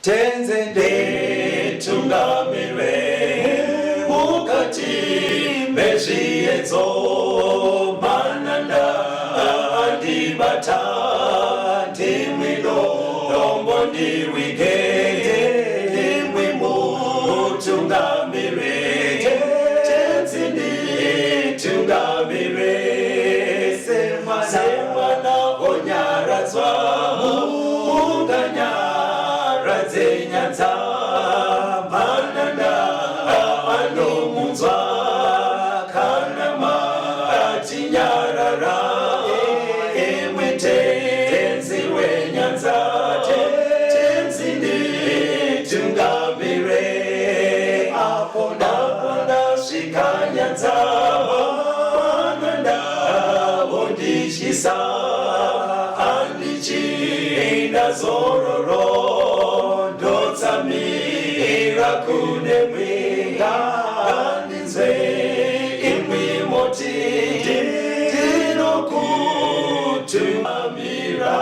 tenzende tungamire mukati mezviedzo mananda andibata ndimwino dombo ndiwike ndimwimu tungamire tenzende tungamire semana onyaradzwa unganyaradzwe nyanza mananda anomunzwa kana matinyarara emwete tenzi wenyanza tenzinde tungamire apo ndasvika nyanza mananda ondishisa andichienda zororo ndotsamira kune mwenga andinzwe imwi moti ndinokutumamira.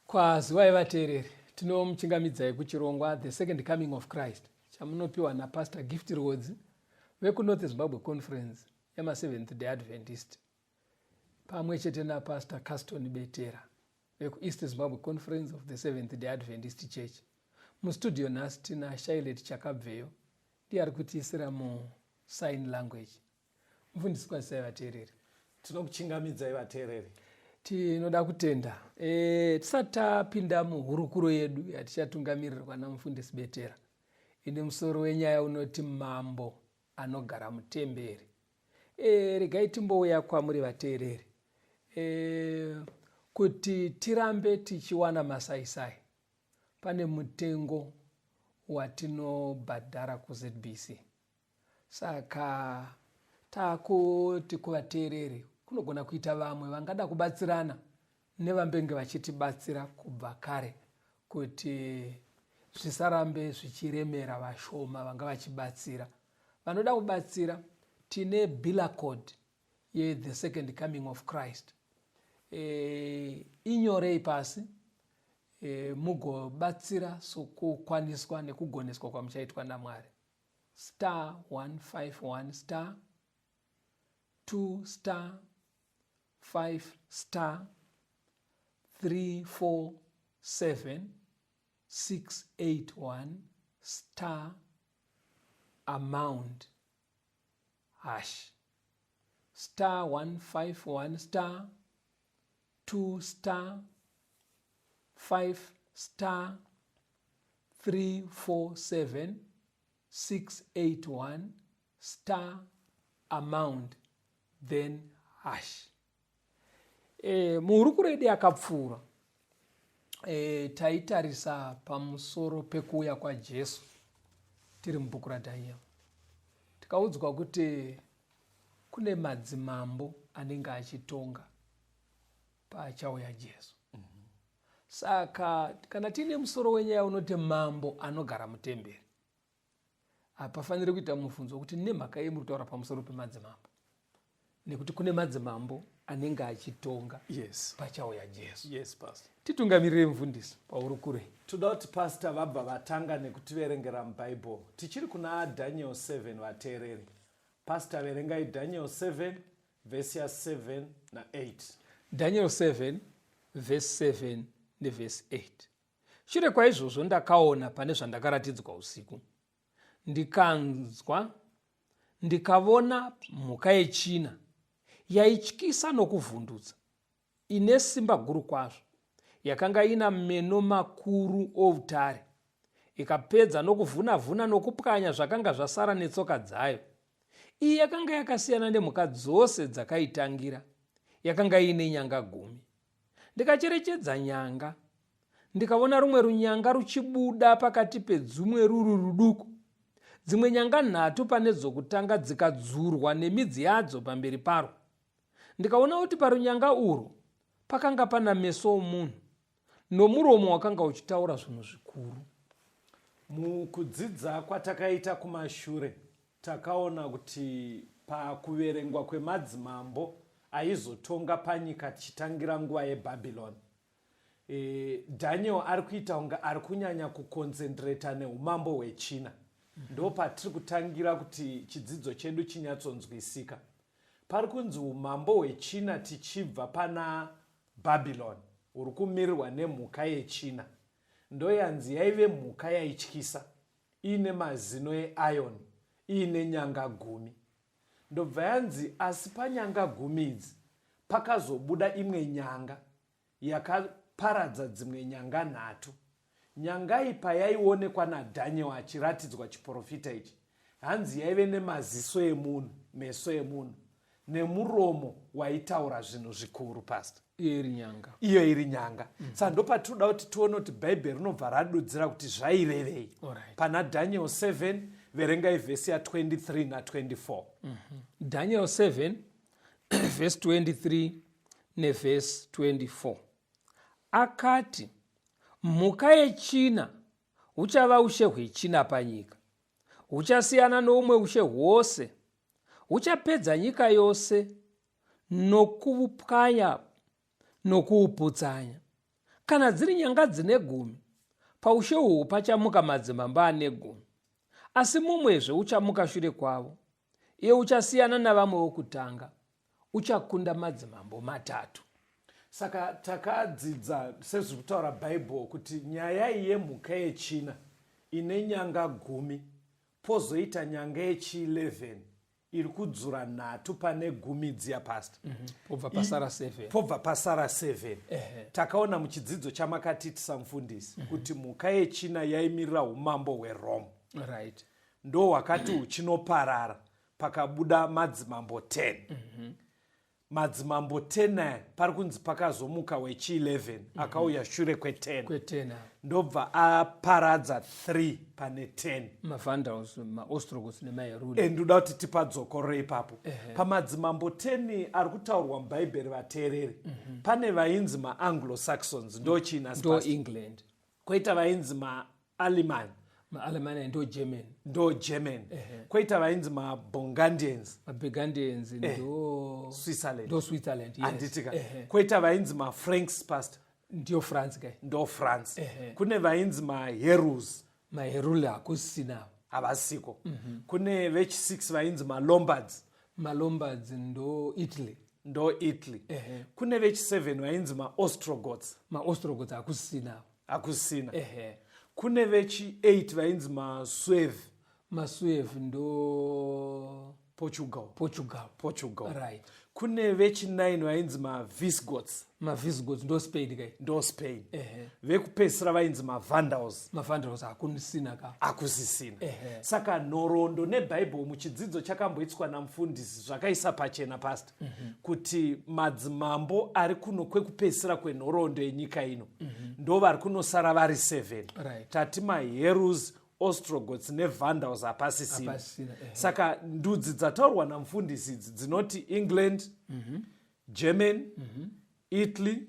Kwaziwai vateereri, tinomuchingamidzai kuchirongwa The Second Coming of Christ chamunopiwa naPastor Gift Roads vekuNorth Zimbabwe Conference yama7th Day Adventist pamwe chete naPastor Caston Betera vekuEast Zimbabwe Conference of the 7th Day Adventist Church. Mustudio nhasi tina Shailet Chakabveyo ndiye ari kutiisira musign language. Mufundisi kwazisai vateereri. Tinokuchingamidzai vateereri. Tinoda kutenda tisati tapinda muhurukuro yedu yatichatungamirirwa namufundisi Betera ine musoro wenyaya unoti Mambo Anogara Mutemberi. Regai timbouya kwamuri vateereri kuti tirambe tichiwana masaisai. Pane mutengo watinobhadhara kuZBC, saka takuti kuvateereri kunogona kuita vamwe vangada kubatsirana nevambenge vachitibatsira kubva kare kuti zvisarambe zvichiremera vashoma vanga vachibatsira. Vanoda kubatsira tine bill code ye The Second Coming of Christ. Inyorei pasi mugobatsira sokukwaniswa nekugoneswa kwamuchaitwa naMwari. *151 *2 *5 *347 681 amount hash *151 *2 *5 *347 681 amount then hash. Muhurukuro yedu yakapfuura taitarisa pamusoro pekuuya kwaJesu tiri mubhuku raDhanieri. Tikaudzwa kuti kune madzimambo anenge achitonga pachauya Jesu. Saka kana tine musoro wenyaya unoti mambo anogara mutemberi, hapafaniri kuita mubvunzo kuti nemhaka yei muri kutaura pamusoro pemadzimambo, nekuti kune madzimambo anenge achitonga pachauya Jesu. Yes, Pastor. Titungamirire mufundisi paurukure. Toda kuti Pastor vabva vatanga nekutiverengera muBhayibheri. Tichiri kuna Daniel 7 vateereri. Pastor verengai Daniel 7 verse ya 7 na 8. Daniel 7 verse 7 neverse 8. Shure kwaizvozvo ndakaona pane zvandakaratidzwa usiku. Ndikanzwa, ndikavona mhuka yechina yaityisa nokuvhundutsa, ine simba guru kwazvo, yakanga ina meno makuru outare, ikapedza nokuvhuna-vhuna nokupwanya zvakanga zvasara netsoka dzayo. Iyi yakanga yakasiyana nemhuka dzose dzakaitangira, yakanga ine nyanga 10. Ndikacherechedza nyanga, ndikaona rumwe runyanga ruchibuda pakati pedzumwe ruru ruduku. Dzimwe nyanga 3 pane dzokutanga dzikadzurwa nemidzi yadzo pamberi paro. Ndikaona kuti parunyanga urwo pakanga pana meso omunhu nomuromo wakanga uchitaura zvinhu zvikuru. Mukudzidza kwatakaita kumashure takaona kuti pakuverengwa kwemadzimambo aizotonga panyika tichitangira nguva yeBhabhironi, Daniel ari kuita unga ari kunyanya kuconcentrata neumambo hwechina. Ndo patiri kutangira kuti chidzidzo chedu chinyatsonzwisika. Pari kunzi umambo hwechina tichibva pana Babylon uri kumirirwa nemhuka yechina. Ndo yanzi yaive mhuka yaityisa iine mazino eiron iine nyanga 10. Ndobva yanzi asi panyanga 10 idzi pakazobuda imwe nyanga yakaparadza dzimwe nyanga 3. Nyanga iyi payaionekwa naDhaniel achiratidzwa chiprofita ichi, hanzi yaive nemaziso emunhu, meso emunhu, nemuromo waitaura zvinhu zvikuru. Pastor, iyo iri nyanga. Saka ndo patinoda kuti tione kuti bhaibheri rinobva radudzira kuti zvairevei. Pana Daniel 7 verengai vhesi ya23 na24. Daniel 7 verse 23 nevhesi 24. Akati, mhuka yechina huchava ushe hwechina panyika, huchasiyana noumwe ushe hwose, huchapedza nyika yose nokuupwanya nokuuputsanya. Kana dziri nyanga dzine 10, paushe uhwu pachamuka madzimambo ane 10, asi mumwezve uchamuka shure kwavo. Iye uchasiyana navamwe vokutanga, uchakunda madzimambo 3. Saka takadzidza sezviri kutaura bhaibheri kuti nyaya iyi yemhuka yechina ine nyanga 10 pozoita nyanga yechi11 iri kudzura 3 pane 10 dziya. Pastor, pobva pasara 7. Takaona muchidzidzo chamakatitisa mufundisi kuti mhuka yechina yaimirira umambo hweRome. Ndo hwakati huchinoparara pakabuda madzimambo 10. Madzimambo 10 aya pari kunzi pakazomuka wechi11 akauya shure kwe10. Ndobva aparadza 3 pane 10. Mavandals, maostrogoths nemaheruli. Ndoda kuti tipadzokore ipapo. Pamadzimambo 10 ari kutaurwa mubhaibheri vateereri. Pane vainzi maAnglo-Saxons, ndo China, ndo England. Koita vainzi maAleman. Alemania ndo German. Koita vainzi maBurgundians. Burgundians ndo Switzerland. Yes. Anditika. Koita vainzi maFranks. Pastor, ndio France kai. Ndo France. Kune vainzi maHerus. Maheruli hakusina. Havasiko. Kune vechi6 vainzi maLombards. Malombards ndo Italy. Kune vechi7 vainzi maOstrogoths. Maostrogoths hakusina. Kune vechi8 vainzi Masuev ndo Portugal. Right. Kune vechi9 vainzi maVisigoths. Ndo Spain kai. Ndo Spain. Vekupedzisira vainzi maVandals. Mavandals hakusisina. Saka nhoroondo nebhaibheri muchidzidzo chakamboitswa namufundisi zvakaisa pachena. Pastor, kuti madzimambo ari kuno kwekupedzisira kwenhoroondo yenyika ino ndo vari kunosara vari 7. Tati maHerus, Ostrogoths neVandals hapasisina. Saka ndudzi dzataurwa namufundisi idzi dzinoti England, German, Italy,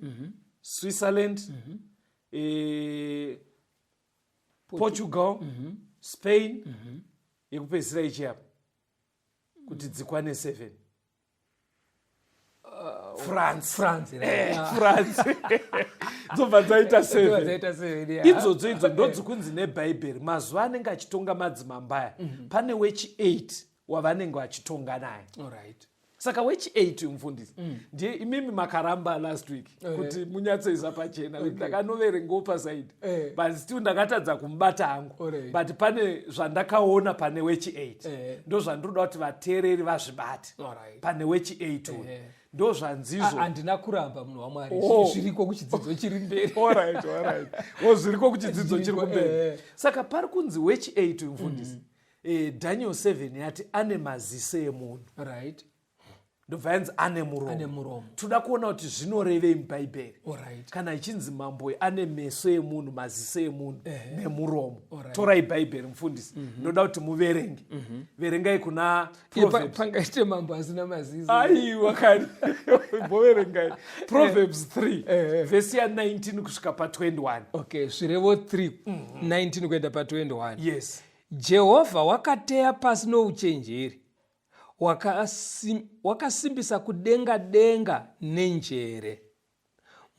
Switzerland, Portugal, Spain, yekupedzisira ichi apa kuti dzikwane 7. France. Dzobva dzaita 7. Idzodzo ndodzikunzi nebhaibheri mazuva anenge achitonga madzimambo aya pane wechi8 wavanenge vachitonga naye. Saka wechi8 mufundisi ndiye imimi makaramba last week kuti munyatsoisa pachena. Ndakanoverengawo pasaidi but still ndakatadza kumubata hangu, but pane zvandakaona pane wechi8 ndo zvandinoda kuti vateereri vazvibate. Pane wechi8 ndo zvanzizvo. Handina kuramba munhu waMwari, zviriko kuchidzidzo chiri mberi. Zviriko kuchidzidzo chiri kumberi. Saka pari kunzi wechi8 mufundisi Daniel 7 yati ane maziso emunhu. Ndobva yanzi ane muromo. Toda kuona kuti zvinorevei mubhaibheri. Kana ichinzi mambo ane meso emunhu, maziso emunhu nemuromo. Torai bhaibheri mufundisi. Ndoda kuti muverenge. Verengai kuna Proverbs. Pangaite mambo asina maziso. Aiwa kani. Mboverengai. Proverbs 3 vhesi ya19 kusvika pa21. Zvirevo 3 19 kuenda pa21. Yes. Jehovha wakateya pasi nouchenjeri, wakasimbisa kudenga denga nenjere.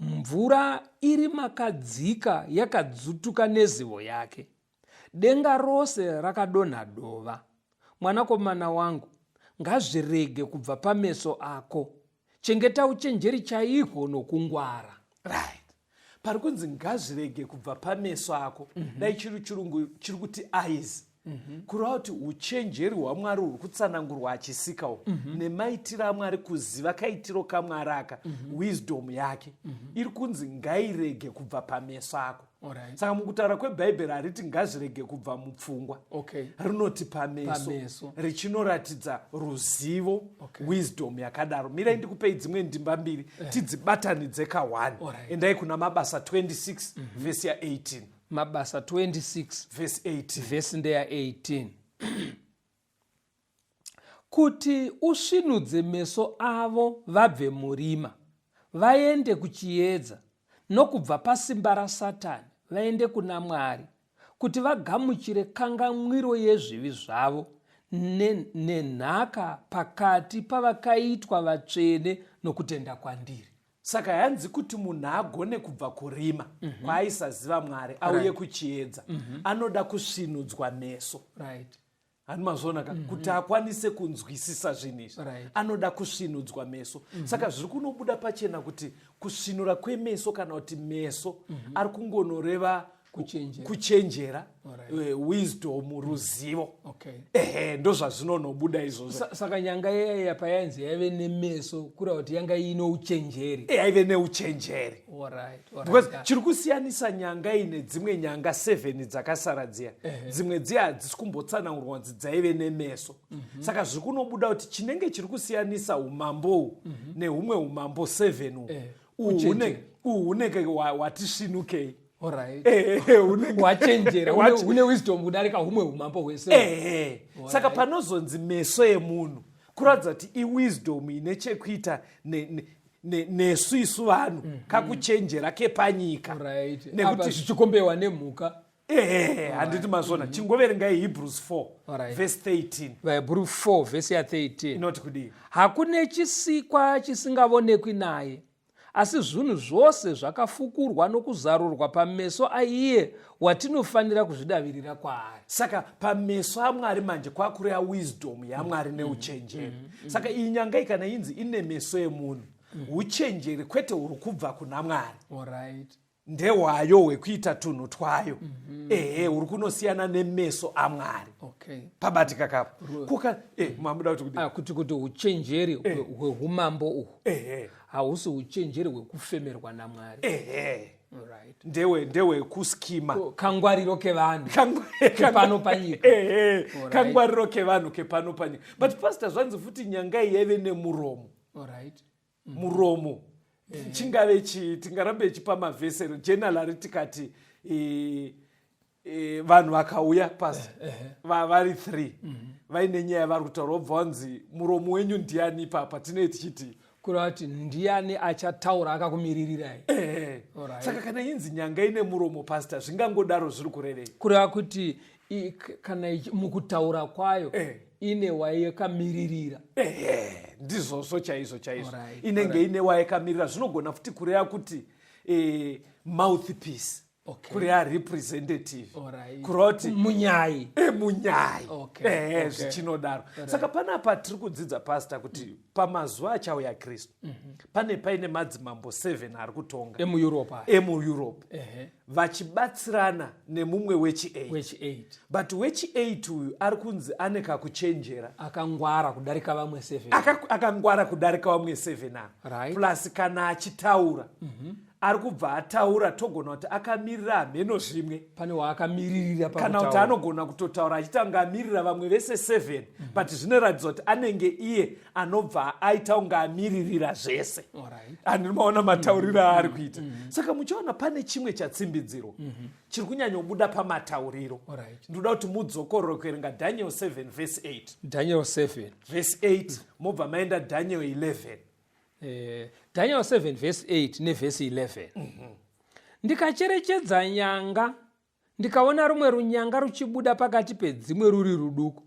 mvura iri makadzika yakadzutuka nezivo yake, denga rose rakadonha dova. Mwanakomana wangu, ngazvirege kubva pameso ako. Chengeta uchenjeri chaihwo nokungwara. Right. Pari kunzi ngazvirege kubva pameso ako. Dai chirungu chiri kuti eyes. Kureva kuti uchenjeri hwaMwari huri kutsanangurwa achisikawo nemaitiro aMwari, kuziva kaitiro kaMwari aka, wisdom yake iri kunzi ngairege kubva pameso ako. Saka mukutaura kwebhaibheri hariti ngazvirege kubva mupfungwa, rinoti pameso, richinoratidza ruzivo, wisdom yakadaro. Mirai ndikupei dzimwe ndimba mbiri tidzibatanidze ka1. Endai kuna Mabasa 26 vhesi ya18. Mabasa 26 verse 18. Vhesi ndeya 18. Kuti usvinudze meso avo vabve murima, vaende kuchiedza, nokubva pasimba raSatani vaende kuna Mwari, kuti vagamuchire kangamwiro yezvivi zvavo nenhaka pakati pavakaitwa vatsvene nokutenda kwandiri. Saka hanzi kuti munhu agone kubva kurima kwaaisaziva Mwari auye kuchiedza, anoda kusvinudzwa meso. Hanimazvona kuti akwanise kunzwisisa zvinhu izvi, anoda kusvinudzwa meso. Saka zviri kunobuda pachena kuti kusvinura kwemeso kana kuti meso ari kungonoreva kuchenjera, wisdom, ruzivo. Ndo zvazvinonobuda izvozvo. Saka nyanga yaya payanzi yaive nemeso kureva kuti yanga ino uchenjeri. Yaive neuchenjeri. Because chiri kusiyanisa nyanga iyi nedzimwe nyanga 7 dzakasara dziya. Dzimwe dziya hadzisi kumbotsanangurwa kuti dzaive nemeso. Saka zviri kunobuda kuti chinenge chiri kusiyanisa umambo nehumwe umambo 7 hunenge watisvinukei. Wachenjera, une wisdom kudarika humwe umambo hwese. Saka panozonzi meso emunhu kuratidza kuti iwisdom ine chekuita nesu isu vanhu, kakuchenjera kepanyika. Nekuti zvichikombewa nemhuka. Handiti mazvona. Chingoverengai Hebrews 4 verse 13. Hebrews 4 verse ya 13. Inoti kudii? Hakune chisikwa chisingavonekwi naye, asi zvinhu zvose zvakafukurwa nokuzarurwa pameso aiye watinofanira kuzvidavirira kwaari. Saka pameso aMwari manje kwakureva wisdom yaMwari neuchenjeri. Saka iyi nyanga iyi kana inzi ine meso emunhu, uchenjeri kwete huri kubva kuna Mwari, ndehwayo hwekuita tunhu twayo. Huri kunosiyana nemeso aMwari. Pabatika kapo mamuda kuti uchenjeri hwehumambo uhwu hausi uchenjeri hwekufemerwa naMwari. Ndehwekuskima, kangwariro kevanhu kepano panyika. Kangwariro kevanhu kepano panyika. But pastor, zvanzi futi nyanga iyi yaive nemuromo. Muromo chingave tingarambe chipa mavhesero generally tikati vanhu vakauya pasi vari 3 vaine nyaya vari kutaura, obva wanzi muromo wenyu ndiani papa, tinei tichiti kureva kuti ndiani achataura akakumiririrai. Saka kana inzi nyanga ine muromo pastor, zvingangodaro zviri kurevei? Kureva kuti kana mukutaura kwayo ine wayekamiririra. Ndizvozvo chaizvo. Inenge ine wayekamirira. Zvinogona futi kureva kuti mouthpiece, kureva representative, kureva kuti munyai. Zvichinodaro. Saka panapa tiri kudzidza pastor kuti pamazuva achauya Kristu paine madzimambo 7 ari kutonga emueurope vachibatsirana nemumwe wechi8. But wechi8 uyu ari kunzi ane kakuchenjera, akangwara kudarika vamwe 7. Akangwara kudarika vamwe 7 ava. Plus kana achitaura ari kubva ataura togona kuti akamirira hameno zvimwe. Pane waakamiririra kana kuti anogona kutotaura achitanga amirira vamwe vese 7 but zvinoratidza kuti anenge iye anobva aita kunge amiririra zvese. Handinomaona matauriro aari kuita. Saka muchiona pane chimwe chatsimbidziro chiri kunyanyobuda pamatauriro. Ndoda kuti mudzokorore kuerenga Daniel 7 verse 8. Daniel 7 verse 8 mobva maenda Daniel 11. Daniel 7 verse 8 nevhesi 11. Ndikacherechedza nyanga, ndikaona rumwe runyanga ruchibuda pakati pedzimwe ruri ruduku.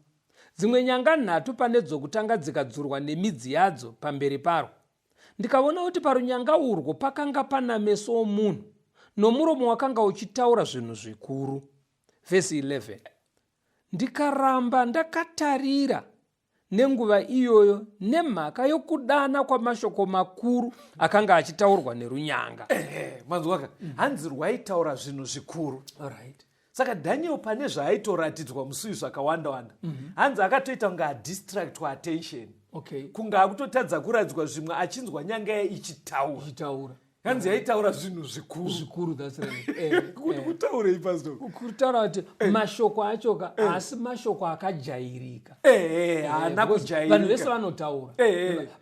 Dzimwe nyanga 3 pane dzokutanga dzikadzurwa nemidzi yadzo pamberi parwo. ndikaona kuti parunyanga urwo pakanga pana meso omunhu nomuromo wakanga uchitaura zvinhu zvikuru. Vhesi 11. Ndikaramba ndakatarira nenguva iyoyo nemhaka yokudana kwamashoko makuru akanga achitaurwa nerunyanga. Manzwaka, hanzi rwaitaura zvinhu zvikuru. Alright. Saka Daniel pane zvaitoratidzwa musui zvakawanda-wanda. Hanzi akatoita kunga distractwa attention. Okay. Kunga akutotadza kuratidzwa zvimwe achinzwa nyanga ichitaura. Hanzi yaitaura zvinhu zvikuru. That's right. Kuti kutaurei pastor? Kutaura kuti mashoko achoka asi mashoko akajairika. Haana kujairika. Vanhu vese vanotaura.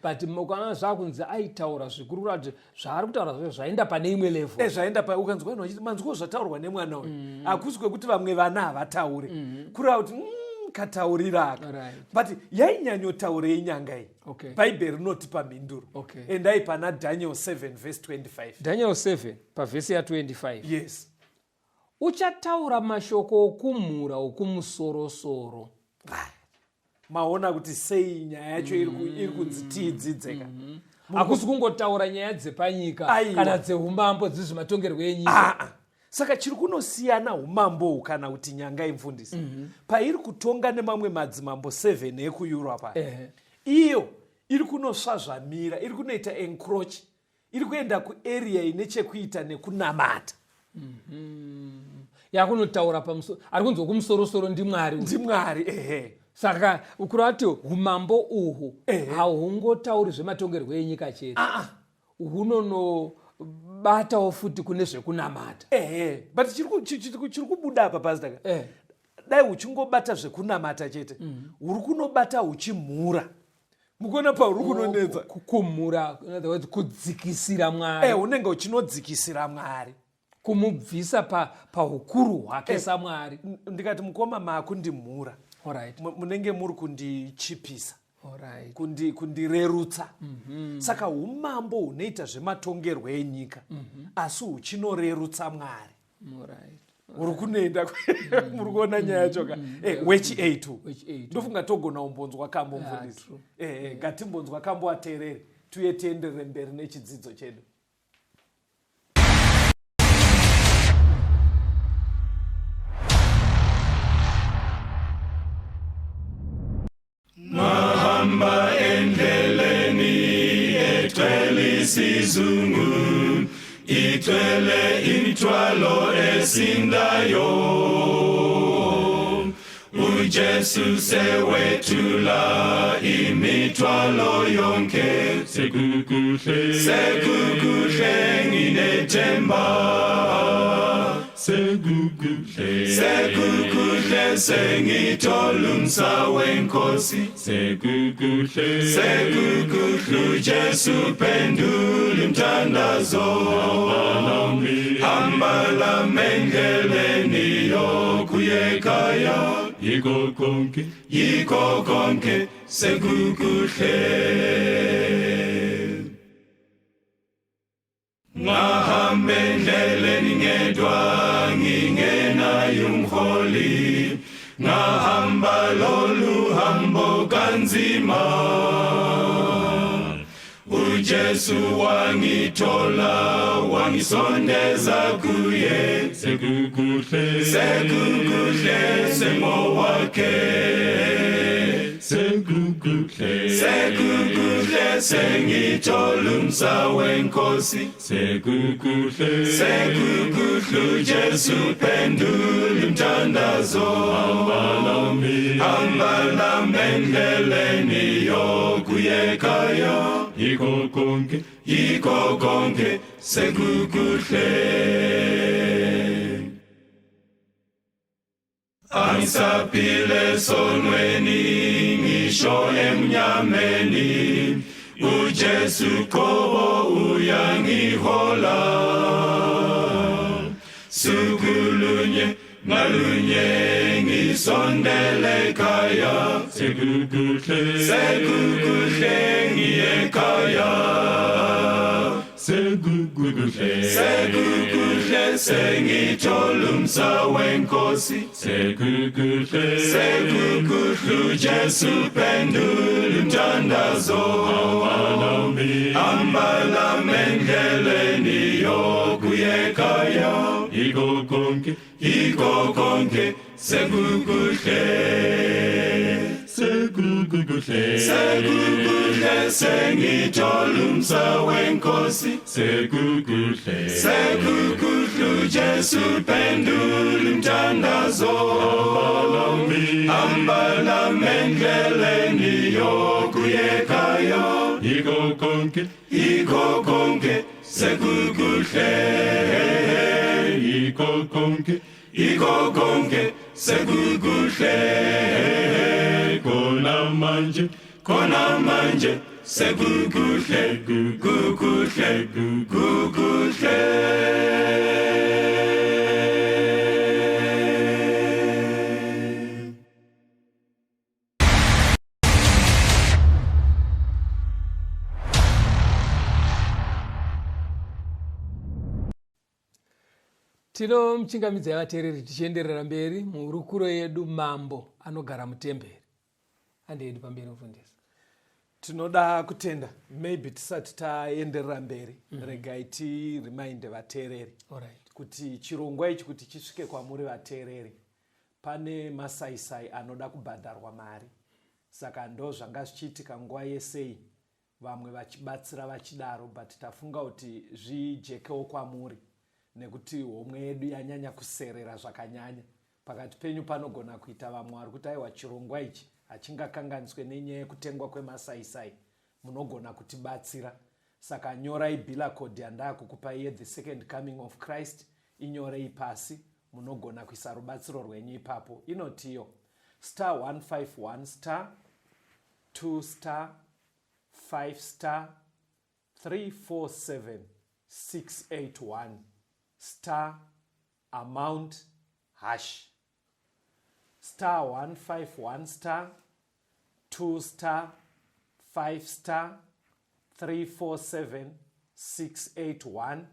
But ukaona zvakunzi aitaura zvikuru kuti zvaari kutaura zvaenda pane imwe level. Zvaenda pa ukanzwa vanhu vachiti manzwa zvataurwa nemwana uyu. Hakusi kwekuti vamwe vana havataure. Kureva kuti kataurira. But yainyanyotaurei nyanga iyi? Bhaibheri rinotipa mhinduro. Endai pana Daniel 7 verse 25. Daniel 7 pavhesi ya 25. Yes. Uchataura mashoko okumhura okumusorosoro. Maona kuti sei nyaya yacho iri kunzi tiidzidzeka. Hakusi kungotaura nyaya dzepanyika kana dzeumambo dzezvematongerwo enyika. Saka chiri kunosiyana umambo kana kuti nyanga imfundisi. Pairi kutonga nemamwe madzimambo 7 ekuEurope. Iyo iri kunosvazvamira, iri kunoita encroach, iri kuenda kuarea ine chekuita nekunamata. Yakunotaura pamusoro, ari kunzwa kumusorosoro ndimwari. Ndimwari, Saka ukurati umambo uhu hahungotauri zvematongerwo enyika chete. Hunonobatawo futi kune zvekunamata. But chiri kubuda apa pastor. Dai uchingobata zvekunamata chete. Uri kunobata uchimhura. Mukuona pauri kunonedza kumhura, in other words kudzikisira Mwari. Unenge uchinodzikisira Mwari. Kumubvisa pahukuru hwake saMwari. Ndikati mukoma makundimhura. Alright. Munenge muri kundichipisa. Alright. Kundirerutsa. Saka umambo unoita zvematongerwo enyika. Asi uchinorerutsa Mwari. Alright. Uri kunoenda muri kuona nyaya yacho ka. Wechi 8. Ndofunga togona umbonzwa kambo mfundisi. Ngatimbonzwa kambo aterere. Tuye tienderere mberi nechidzidzo chedu. Mahamba endleleni etwele isizungu, itwele imithwalo esindayo. uJesu sewethula imithwalo yonke. Sekukuhle nginethemba. Sekukuhle sengithola umsa wenkosi. Sekukuhle uJesu pendula imthandazo. Hamba lami endleleni yokuya ekhaya. Yikho konke sekukuhle. Ngahamba endleleni ngedwa ngingenayo umholi. Ngahamba lolu hambo kanzima. uJesu wangithola wangisondeza kuye. Sekukuhle semo wakhe. Sekukuhle sengithola umsa wenkosi. Sekukuhle uJesu pendula imthandazo. Hamba lami endleleni yokuya ekhaya. Yikho konke sekukuhle. Angisaphile sonweni ngisho emnyameni. uJesu qobo uyangihola. Sukulunye ngalunye ngisondele ekhaya. Sekukuhle ngiye ekhaya. Sekukuhle sekukuhle sengitholumsa wenkosi sekukuhle Jesu pendula umthandazo ambala mendleleni yokuyekhaya iko konke sekukuhle sengitholumsa wenkosi sekukuhle Jesu pendula umthandazo ambala mendleleni yokuyekhaya iko konke sekukuhle iko konke sekukuhle kona manje sekukuhle kukuhle tinomchingamidza vateereri tichienderera mberi murukuro yedu Mambo anogara Mutemberi. Handiedi pamberi mufundisi. Tinoda kutenda maybe tisati taenderera mberi regai tirimind vateereri kuti chirongwa ichi kuti chisvike kwamuri vateereri pane masaisai anoda kubhadharwa mari. Saka ndo zvanga zvichiitika nguva yesei vamwe vachibatsira vachidaro, but tafunga kuti zvijekewo kwamuri nekuti homwe yedu yanyanya kuserera zvakanyanya. Pakati penyu panogona kuita vamwe vari kuti aiwa chirongwa ichi hachingakanganiswe nenyaya yekutengwa kwemasaisai, munogona kutibatsira. Saka nyorai bila code yandakukupai the second coming of Christ, inyorei pasi, munogona kuisa rubatsiro rwenyu ipapo. Inotiyo *151 *2 *5 347 681 amount hash *151 *2 *5 347 681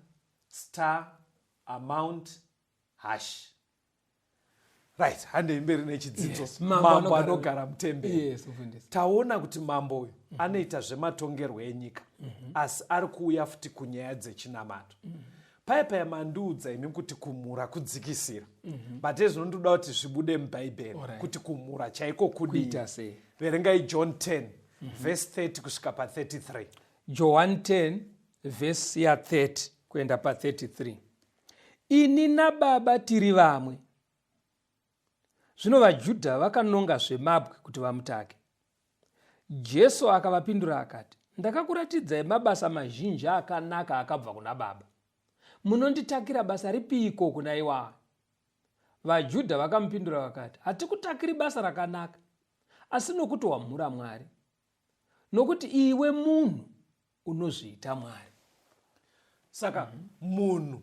amount hash. Right, hande mberi nechidzidzo. Mambo anogara Mutemberi. Taona kuti mambo uyu anoita zvematongerwo enyika, asi ari kuuya futi kunyaya dzechinamato. Paya mandiudza imi kuti kumhura kudzikisira, but zvinondoda kuti zvibude mubhaibheri kuti kumhura chaiko kudiita sei. Verengai John 10 verse 30 kusvika pa33. John 10 verse ya 30 kuenda pa33. Ini naBaba tiri vamwe. Zvino vaJudha vakanonga zvemabwe kuti vamutake. Jesu akavapindura akati, ndakakuratidzai mabasa mazhinji akanaka akabva kuna Baba. Munonditakira basa ripiko kuna iwayo? VaJudha vakamupindura vakati, hatikutakiri basa rakanaka, asi nokuti wamhura Mwari, nokuti iwe munhu unozviita Mwari. Saka munhu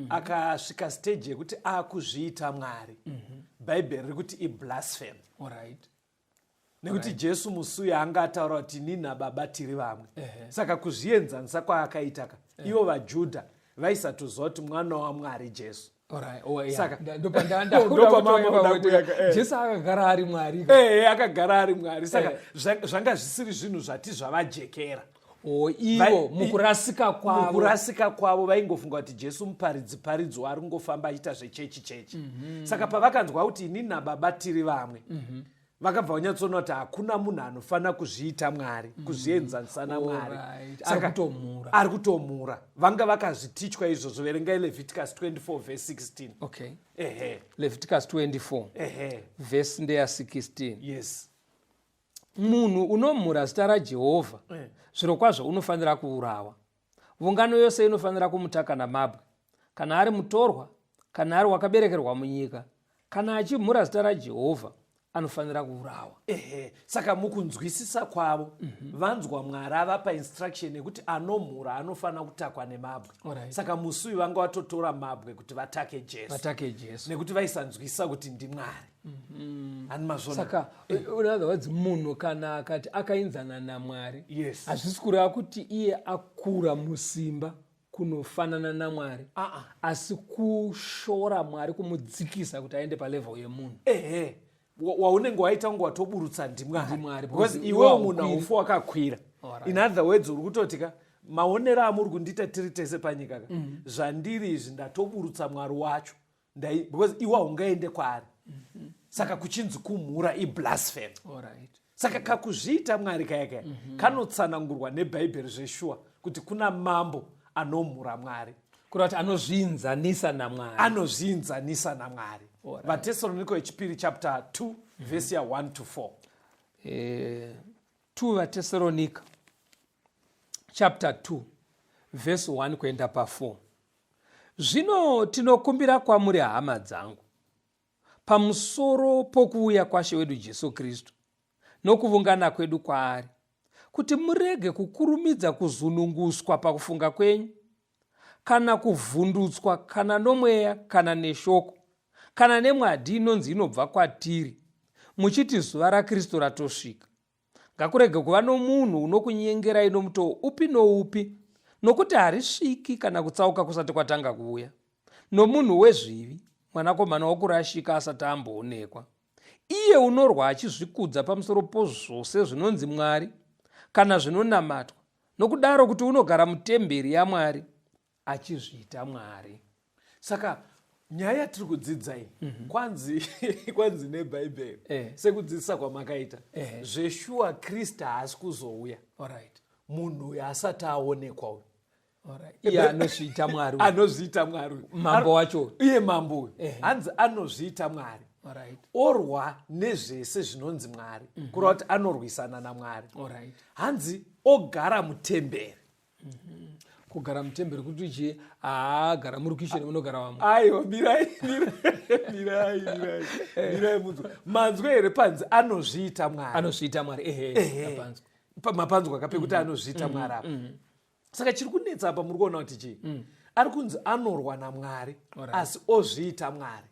akasvika stage yekuti akuzviita Mwari, Bhaibheri riri kuti iblasphemy. Nekuti Jesu musi anga ataura kuti ini naBaba tiri vamwe. Saka kuzvienzanisa kwaakaitaka, ivo vaJudha vaisatoziva kuti mwana waMwari Jesu. Saka Jesu akagara ari Mwari. Akagara ari Mwari. Saka zvanga zvisiri zvinhu zvati zvavajekera. Ivo mukurasika kwavo vaingofunga kuti Jesu muparidzi ari kungofamba achiita zvechechi. Saka pavakanzwa kuti ini naBaba tiri vamwe, vakabva vanyatsoona kuti hakuna munhu anofanira kuzviita Mwari, kuzvienzanisa naMwari. Saka ari kutomhura. Vanga vakazvitichwa izvozvo. Verengai Leviticus 24 verse 16. Leviticus 24 verse ndeya 16. Yes. Munhu unomhura zita raJehovha, zvirokwazvo unofanira kuurawa. Ungano yose inofanira kumutaka namabwe, kana ari mutorwa, kana ari wakaberekerwa munyika. Kana achimhura zita raJehovha, anofanira kuurawa. Saka mukunzwisisa kwavo, vanzwa Mwari avapa instruction yekuti anomhura anofanira kutakwa nemabwe. Saka musi vanga vatotora mabwe kuti vatake Jesu. Nekuti vaisanzwisisa kuti ndiMwari. Saka unadza munhu kana akati akainzana naMwari, yes, hazvisi kureva kuti iye akura musimba kunofanana naMwari, asi kushora Mwari, kumudzikisa kuti aende palevhel yemunhu. Waunenge waita kunge watoburutsa ndimwari because iwewo munhu haufa wakakwira. In other words, uri kutotika maonero amuri kundiita tiri tese panyika zvandiri izvi ndatoburutsa Mwari wacho because iwe haungaende kwaari. Saka kuchinzi kumhura iblasphemy. Saka kakuzviita Mwari kaya kanotsanangurwa nebhaibheri zveshuwa kuti kuna mambo anomhura Mwari, kurati anozviinzanisa naMwari. Vatesalonike wechipiri chapter 2 verse ya 1 to 4. 2 Vatesalonike chapter 2 verse 1 kuenda pa4. Zvino tinokumbira kwamuri hama dzangu, pamusoro pokuuya kwaShe wedu Jesu Kristu nokuvungana kwedu kwaari, kuti murege kukurumidza kuzununguswa pakufunga kwenyu, kana kuvhundutswa, kana nomweya, kana neshoko, kana nemwadi inonzi inobva kwatiri, muchiti zuva raKristu ratosvika. Ngakurege kuva nomunhu unokunyengerai nomutoo upi noupi, nokuti harisviki kana kutsauka kusati kwatanga kuuya, nomunhu wezvivi, mwanakomana wokurashika asati amboonekwa, iye unorwa achizvikudza pamusoro pozvose zvinonzi Mwari kana zvinonamatwa, nokudaro kuti unogara mutemberi yaMwari achizviita Mwari. Saka nyaya tiri kudzidza iyi kwanzi nebhaibheri sekudzidzisa kwamakaita zveshuwa Kristu haasi kuzouya munhu uyu asati aonekwa uyu. Iye anozviita Mwari, anozviita Mwari mambo wacho, iye mambo uyu hanzi anozviita Mwari. Orwa nezvese zvinonzi Mwari, kureva kuti anorwisana naMwari. Hanzi ogara mutemberi. Kugara mutemberi kuti chi agara muri kisheni munogara vamwe. Aiwa, mirai munzwa. Manzwe here panzi anozviita Mwari. Anozviita Mwari, mapanzwa akape kuti anozviita Mwari apa. Saka chiri kunetsa apa muri kuona kuti chii? Ari kunzi anorwa naMwari asi ozviita Mwari.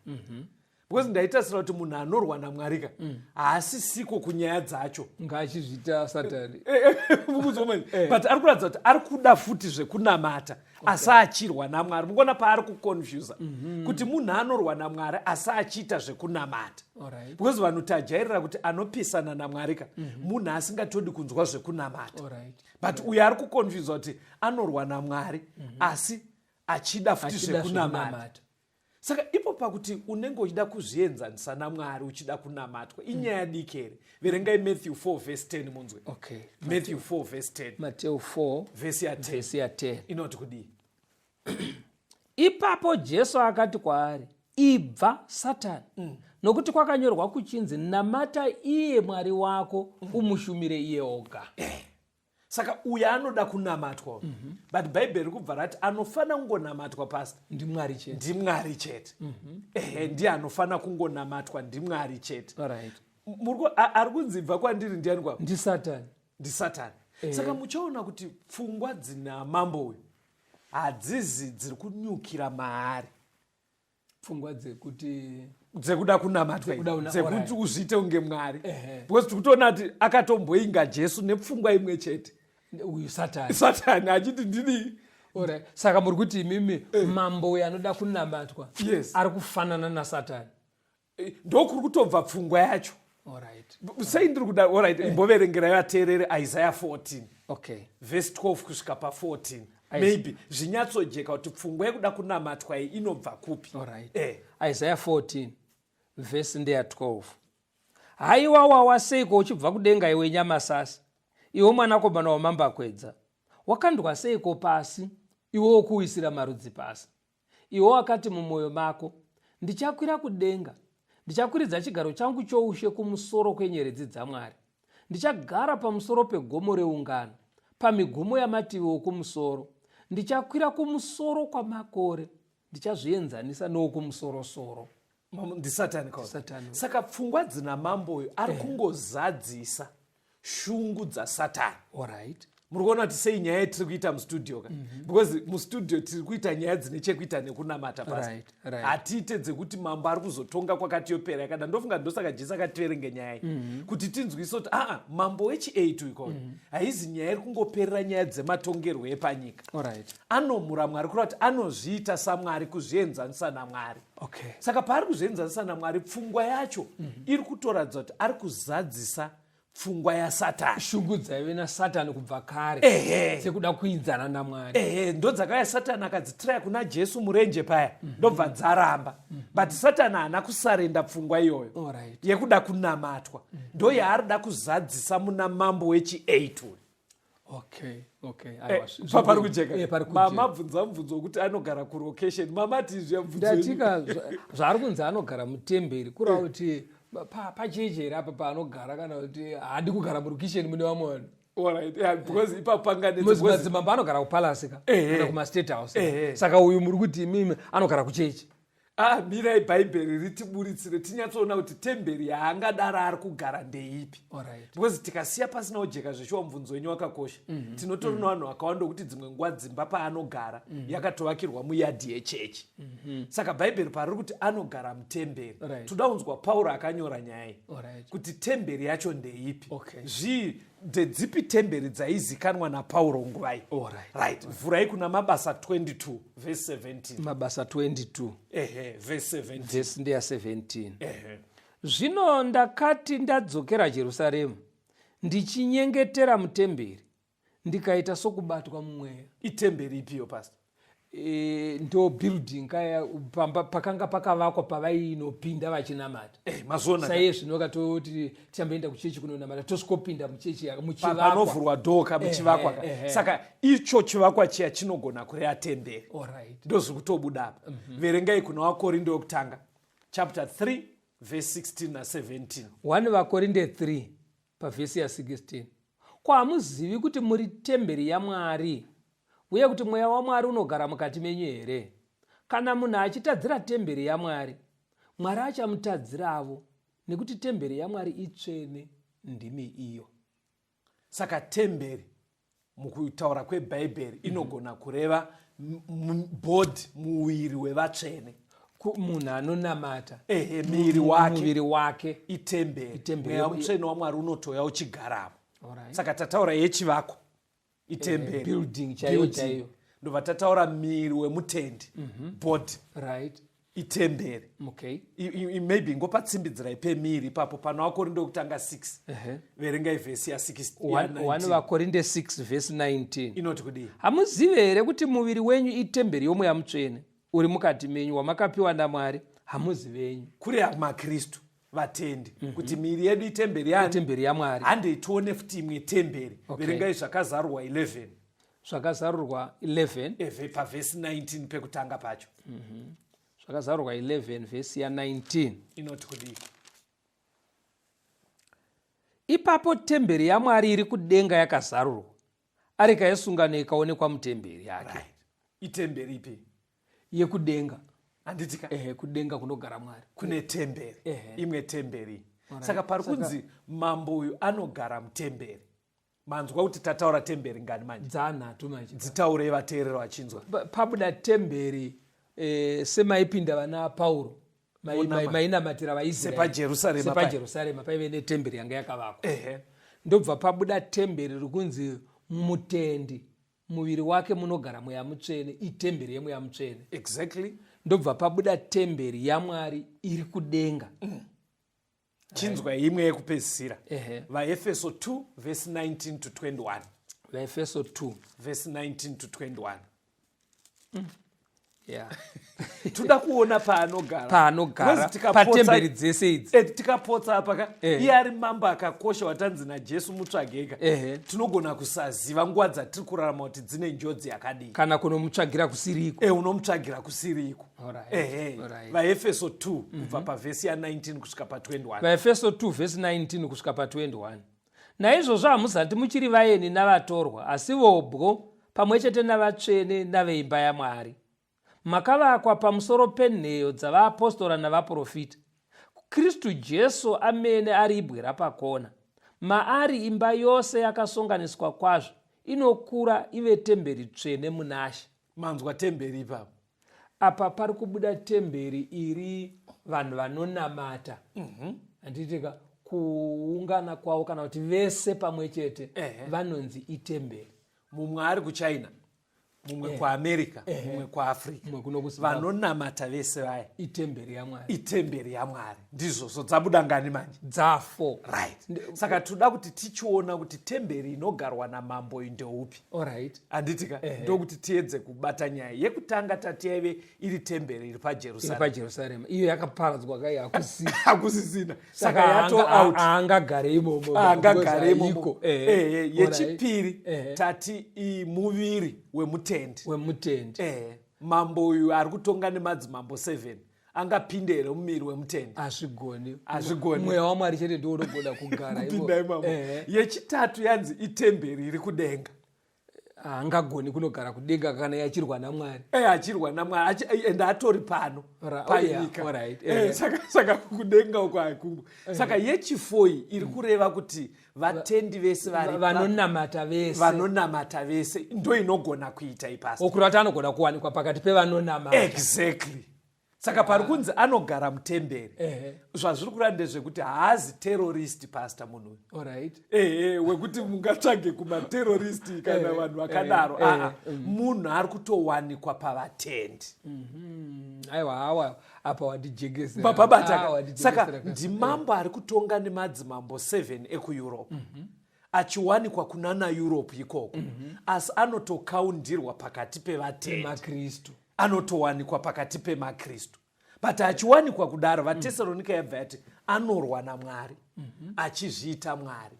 Because ndaitasira kuti munhu anorwa naMwarika haasisiko kunyaya dzacho, ngaachizviita Satani. But ari kuratidza kuti ari kuda futi zvekunamata asi achirwa naMwari. Mukuona paari kuconfuse kuti munhu anorwa naMwari asi achiita zvekunamata. Because vanhu tajairira kuti anopisana naMwarika munhu asingatodi kunzwa zvekunamata. But uyu ari kuconfuse kuti anorwa naMwari asi achida futi zvekunamata. Saka ipo pakuti unenge uchida kuzvienzanisa naMwari uchida kunamatwa inyaya diki here. Verengai Matthew 4 verse 10 munzwe. Matthew 4 verse 10. Matthew 4 verse ya 10. Inoti kudii? Ipapo Jesu akati kwaari, ibva Satani, nokuti kwakanyorwa kuchinzi, namata iye Mwari wako, umushumire iye oga. Saka uya anoda kunamatwa. But Bible kubva rati anofana kungonamatwa pastor ndimwari chete. Ndiye anofana kungonamatwa ndimwari chete. Ari kunzibva kwandiri ndiani kwa? Ndi Satani. Saka muchaona kuti pfungwa dzina mambo uyu hadzizi dziri kunyukira maari. Pfungwa dzekuda kunamatwa, dzekuti uzviite unge Mwari. Because tikutoona kuti akatomboinga Jesu nepfungwa imwe chete. Uyu Satani achiti ndini. Saka muri kuti mimi mambo uyu anoda kunamatwa ari kufanana naSatani. Ndokuri kutobva pfungwa yacho. Sei ndiri kuda imboverengerai vateerere Isaiah 14 verse 12 kusvika pa14. Maybe zvinyatsojeka kuti pfungwa yekuda kunamatwa iyi inobva kupi. Isaiah 14 verse ndeya 12. Haiwa wawa seiko uchibva kudenga iwe nyamasasa, iwe mwanakomana wamambakwedza, wakandwa seiko pasi, iwe wokuwisira marudzi pasi. Iwe wakati mumwoyo mako, ndichakwira kudenga, ndichakwiridza chigaro changu choushe kumusoro kwenyeredzi dzaMwari. Ndichagara pamusoro pegomo reungano, pamigumo yamativi okumusoro. Ndichakwira kumusoro kwamakore, ndichazvienzanisa nokumusoro-soro. Ndi Satani. Saka pfungwa dzina mambo uyu ari kungozadzisa shungu dzaSatani. muri kuona kuti sei nyaya tiri kuita mustudio ka because mustudio tiri kuita nyaya dzine chekuita nekunamata basi hatiite dzekuti mambo ari kuzotonga kwakati yopera yakada ndofunga ndosaka jesu akativerenge nyaya kuti tinzwise kuti mambo wechi8 ikoko haizi nyaya iri kungoperera nyaya dzematongerwo epanyika anomura mwari kureva kuti anozviita samwari kuzvienzanisa namwari saka paari kuzvienzanisa namwari pfungwa yacho iri kutoradza kuti ari kuzadzisa pfungwa yasatani shungu dzaive nasatani kubva kare sekuda kuinzana namwari ndodzakaya satani akadzitiraya kuna jesu murenje paya ndobva dzaramba but satani haana kusarenda pfungwa iyoyo yekuda kunamatwa ndo yaarida kuzadzisa muna mambo wechi8 pari kujeka mamabvunza mubvunzo wekuti anogara kulocation mamati ndatika zvaari kunzi anogara mutemberi kureva kuti pachechi here apa paanogara kana kuti haadi kugara murokisheni mune vamwe vanhu madzimambo anogara kupalasi kana kumastate house saka uyu muri kuti imimi anogara kuchechi mirai bhaibheri ritiburitsire tinyatsoona kuti temberi yaangadaro ari kugara ndeipi because tikasiya pasina ujeka zveshuwa mubvunzo wenyu wakakosha tinotori navanhu vakawanda kuti dzimwe nguva dzimba paanogara yakatovakirwa muyadhi yechechi saka bhaibheri pariri kuti anogara mutemberi toda kunzwa pauro akanyora nyaya kuti temberi yacho ndeipi ndedzipi temberi dzaizikanwa napauro nguvai vhurai kuna mabasa 22 verse 17 mabasa 22 verse 17 verse ndeya 17 zvino ndakati ndadzokera jerusaremu ndichinyengetera mutemberi ndikaita sokubatwa mumweya itemberi ipiyo pastor ndo building kaya pakanga pakavakwa pavainopinda vachinamata saizvino vakatoti tichamboenda kuchechi kunonamata tosvikopinda muchechi panovhurwa dhoka muchivakwa saka icho chivakwa chiya chinogona kureva temberi ndozviri kutobuda apa verengai kuna vakorinde wekutanga chapter 3 verse 16 na17 1 vakorinde 3 pavhesi ya16 ko hamuzivi kuti muri temberi yaMwari uye kuti mweya waMwari unogara mukati menyu here? Kana munhu achitadzira temberi yaMwari, Mwari achamutadziravo, nekuti temberi yaMwari itsvene, ndimi iyo. Saka temberi mukutaura kwebhaibheri inogona kureva body muviri wevatsvene, munhu anonamata muviri wake itemberi. Mweya mutsvene waMwari unotoya uchigaramo. Saka tataura yechivako itemberi building chaiyo ndobva tataura miri wemutendi body itemberi maybe ngopatsimbidzirai pemiri ipapo pano vakorinde wekutanga 6 verengai vhesi ya6 vakorinde 6 vhesi 19 inoti kudii? Hamuzivi here kuti muviri wenyu itemberi yomweya mutsvene uri mukati menyu wamakapiwa naMwari? Hamuzivenyu kuri makristu vatendi kuti miri yedu itemberi yaMwari. Handei tione futi imwe temberi. Verengai zvakazarurwa 11 zvakazarurwa 11 pavhesi 19 pekutanga pacho. Zvakazarurwa 11 vhesi ya19 inoti kudii? Ipapo temberi yaMwari iri kudenga yakazarurwa, areka yesungano ikaonekwa mutemberi yake. Itemberi ipi? Yekudenga. Anditika kudenga kunogara Mwari kune temberi imwe temberi. Saka pari kunzi mambo uyu anogara mutemberi. Manzwa kuti tataura temberi ngani manje? Dzanhatu manje. Dzitaurei vateereri vachinzwa. Pabuda temberi semaipinda vana Pauro mainamatira vaIsraeri sepajerusarema paive netemberi yanga yakavakwa. Ndobva pabuda temberi rikunzi mutendi muviri wake munogara mweya mutsvene, itemberi yemweya mutsvene. Exactly. Ndobva pabuda temberi yaMwari iri kudenga. Chinzwa imwe yekupedzisira. VaEfeso 2 verse 19 to 21. VaEfeso 2 verse 19 to 21. Yeah. Tuda kuona paanogara patemberi dzese idzi. Tikapotsa apa iye ari mambo akakosha watanzi naJesu mutsvageka. Tinogona kusaziva nguva dzatiri kurarama kuti dzine njodzi yakadii. Kana kunomutsvagira kusiriko. Unomutsvagira kusiriko. VaEfeso 2 kubva pavhesi ya19 kusvika pa21. VaEfeso 2 vhesi 19 kusvika pa21. Naizvozvo hamuzati muchiri vaeni navatorwa, asi vobwo pamwe chete navatsvene naveimba yaMwari. Makavakwa pamusoro penheyo dzavaapostora navaprofita, Kristu Jesu amene ari ibwe rapakona. Maari imba yose yakasonganiswa kwazvo inokura ive temberi tsvene munasha. Manzwa temberi ipapo. Apa pari kubuda temberi iri vanhu vanonamata. Handitika kuungana kwavo kana kuti vese pamwe chete vanonzi itemberi. Mumwe ari kuchina, mumwe kuamerica, mumwe kuafrica, vanonamata vese vaya itemberi yaMwari. Itemberi yaMwari ndizvo dzabuda ngani manje? Dzafo. Right. Saka toda kuti tichiona kuti temberi inogarwa namambo ndeupi. Alright. Handitika ndokuti tiedze kubata nyaya yekutanga tati yaive iri temberi iri paJerusarema. Iyo yakaparadzwa kai hakusisina. Saka yato out. Angagare imomo. Angagare imomo. Yechipiri tati muviri wemutendi. Mambo uyu ari kutonga nemadzimambo 7 angapinde here mumiri wemutendi? Hazvigoni. Mweya waMwari chete ndiwo unogona kugara imomo. Yechitatu yanzi itemberi iri kudenga. Angagoni kunogara kudenga kana yachirwa naMwari. Achirwa naMwari ende atori pano panyika. Saka kudenga uko hakumbo. Saka yechifoyi iri kureva kuti vatendi vese vanonamata vese ndo inogona kuita ipasta. Okurata anogona kuwanikwa pakati pevanonamata. Exactly. Saka pari kunzi anogara mutemberi. Zvazviri kureva ndezvekuti haazi terrorist pasta munhu. Alright. Wekuti mungatsvage kumaterrorist kana vanhu vakadaro. Munhu ari kutowanikwa pavatendi. Aiwa apa wadijegezera. Papabata. Saka ndimambo ari kutonga nemadzimambo 7 ekuEurope. Achiwanikwa kunana Europe ikoko. Asi anotokaundirwa pakati pevatendi. Makristu. Anotowanikwa pakati pemakristu. But achiwanikwa kudaro vaTesalonika yabva yati anorwa naMwari. Achizviita Mwari.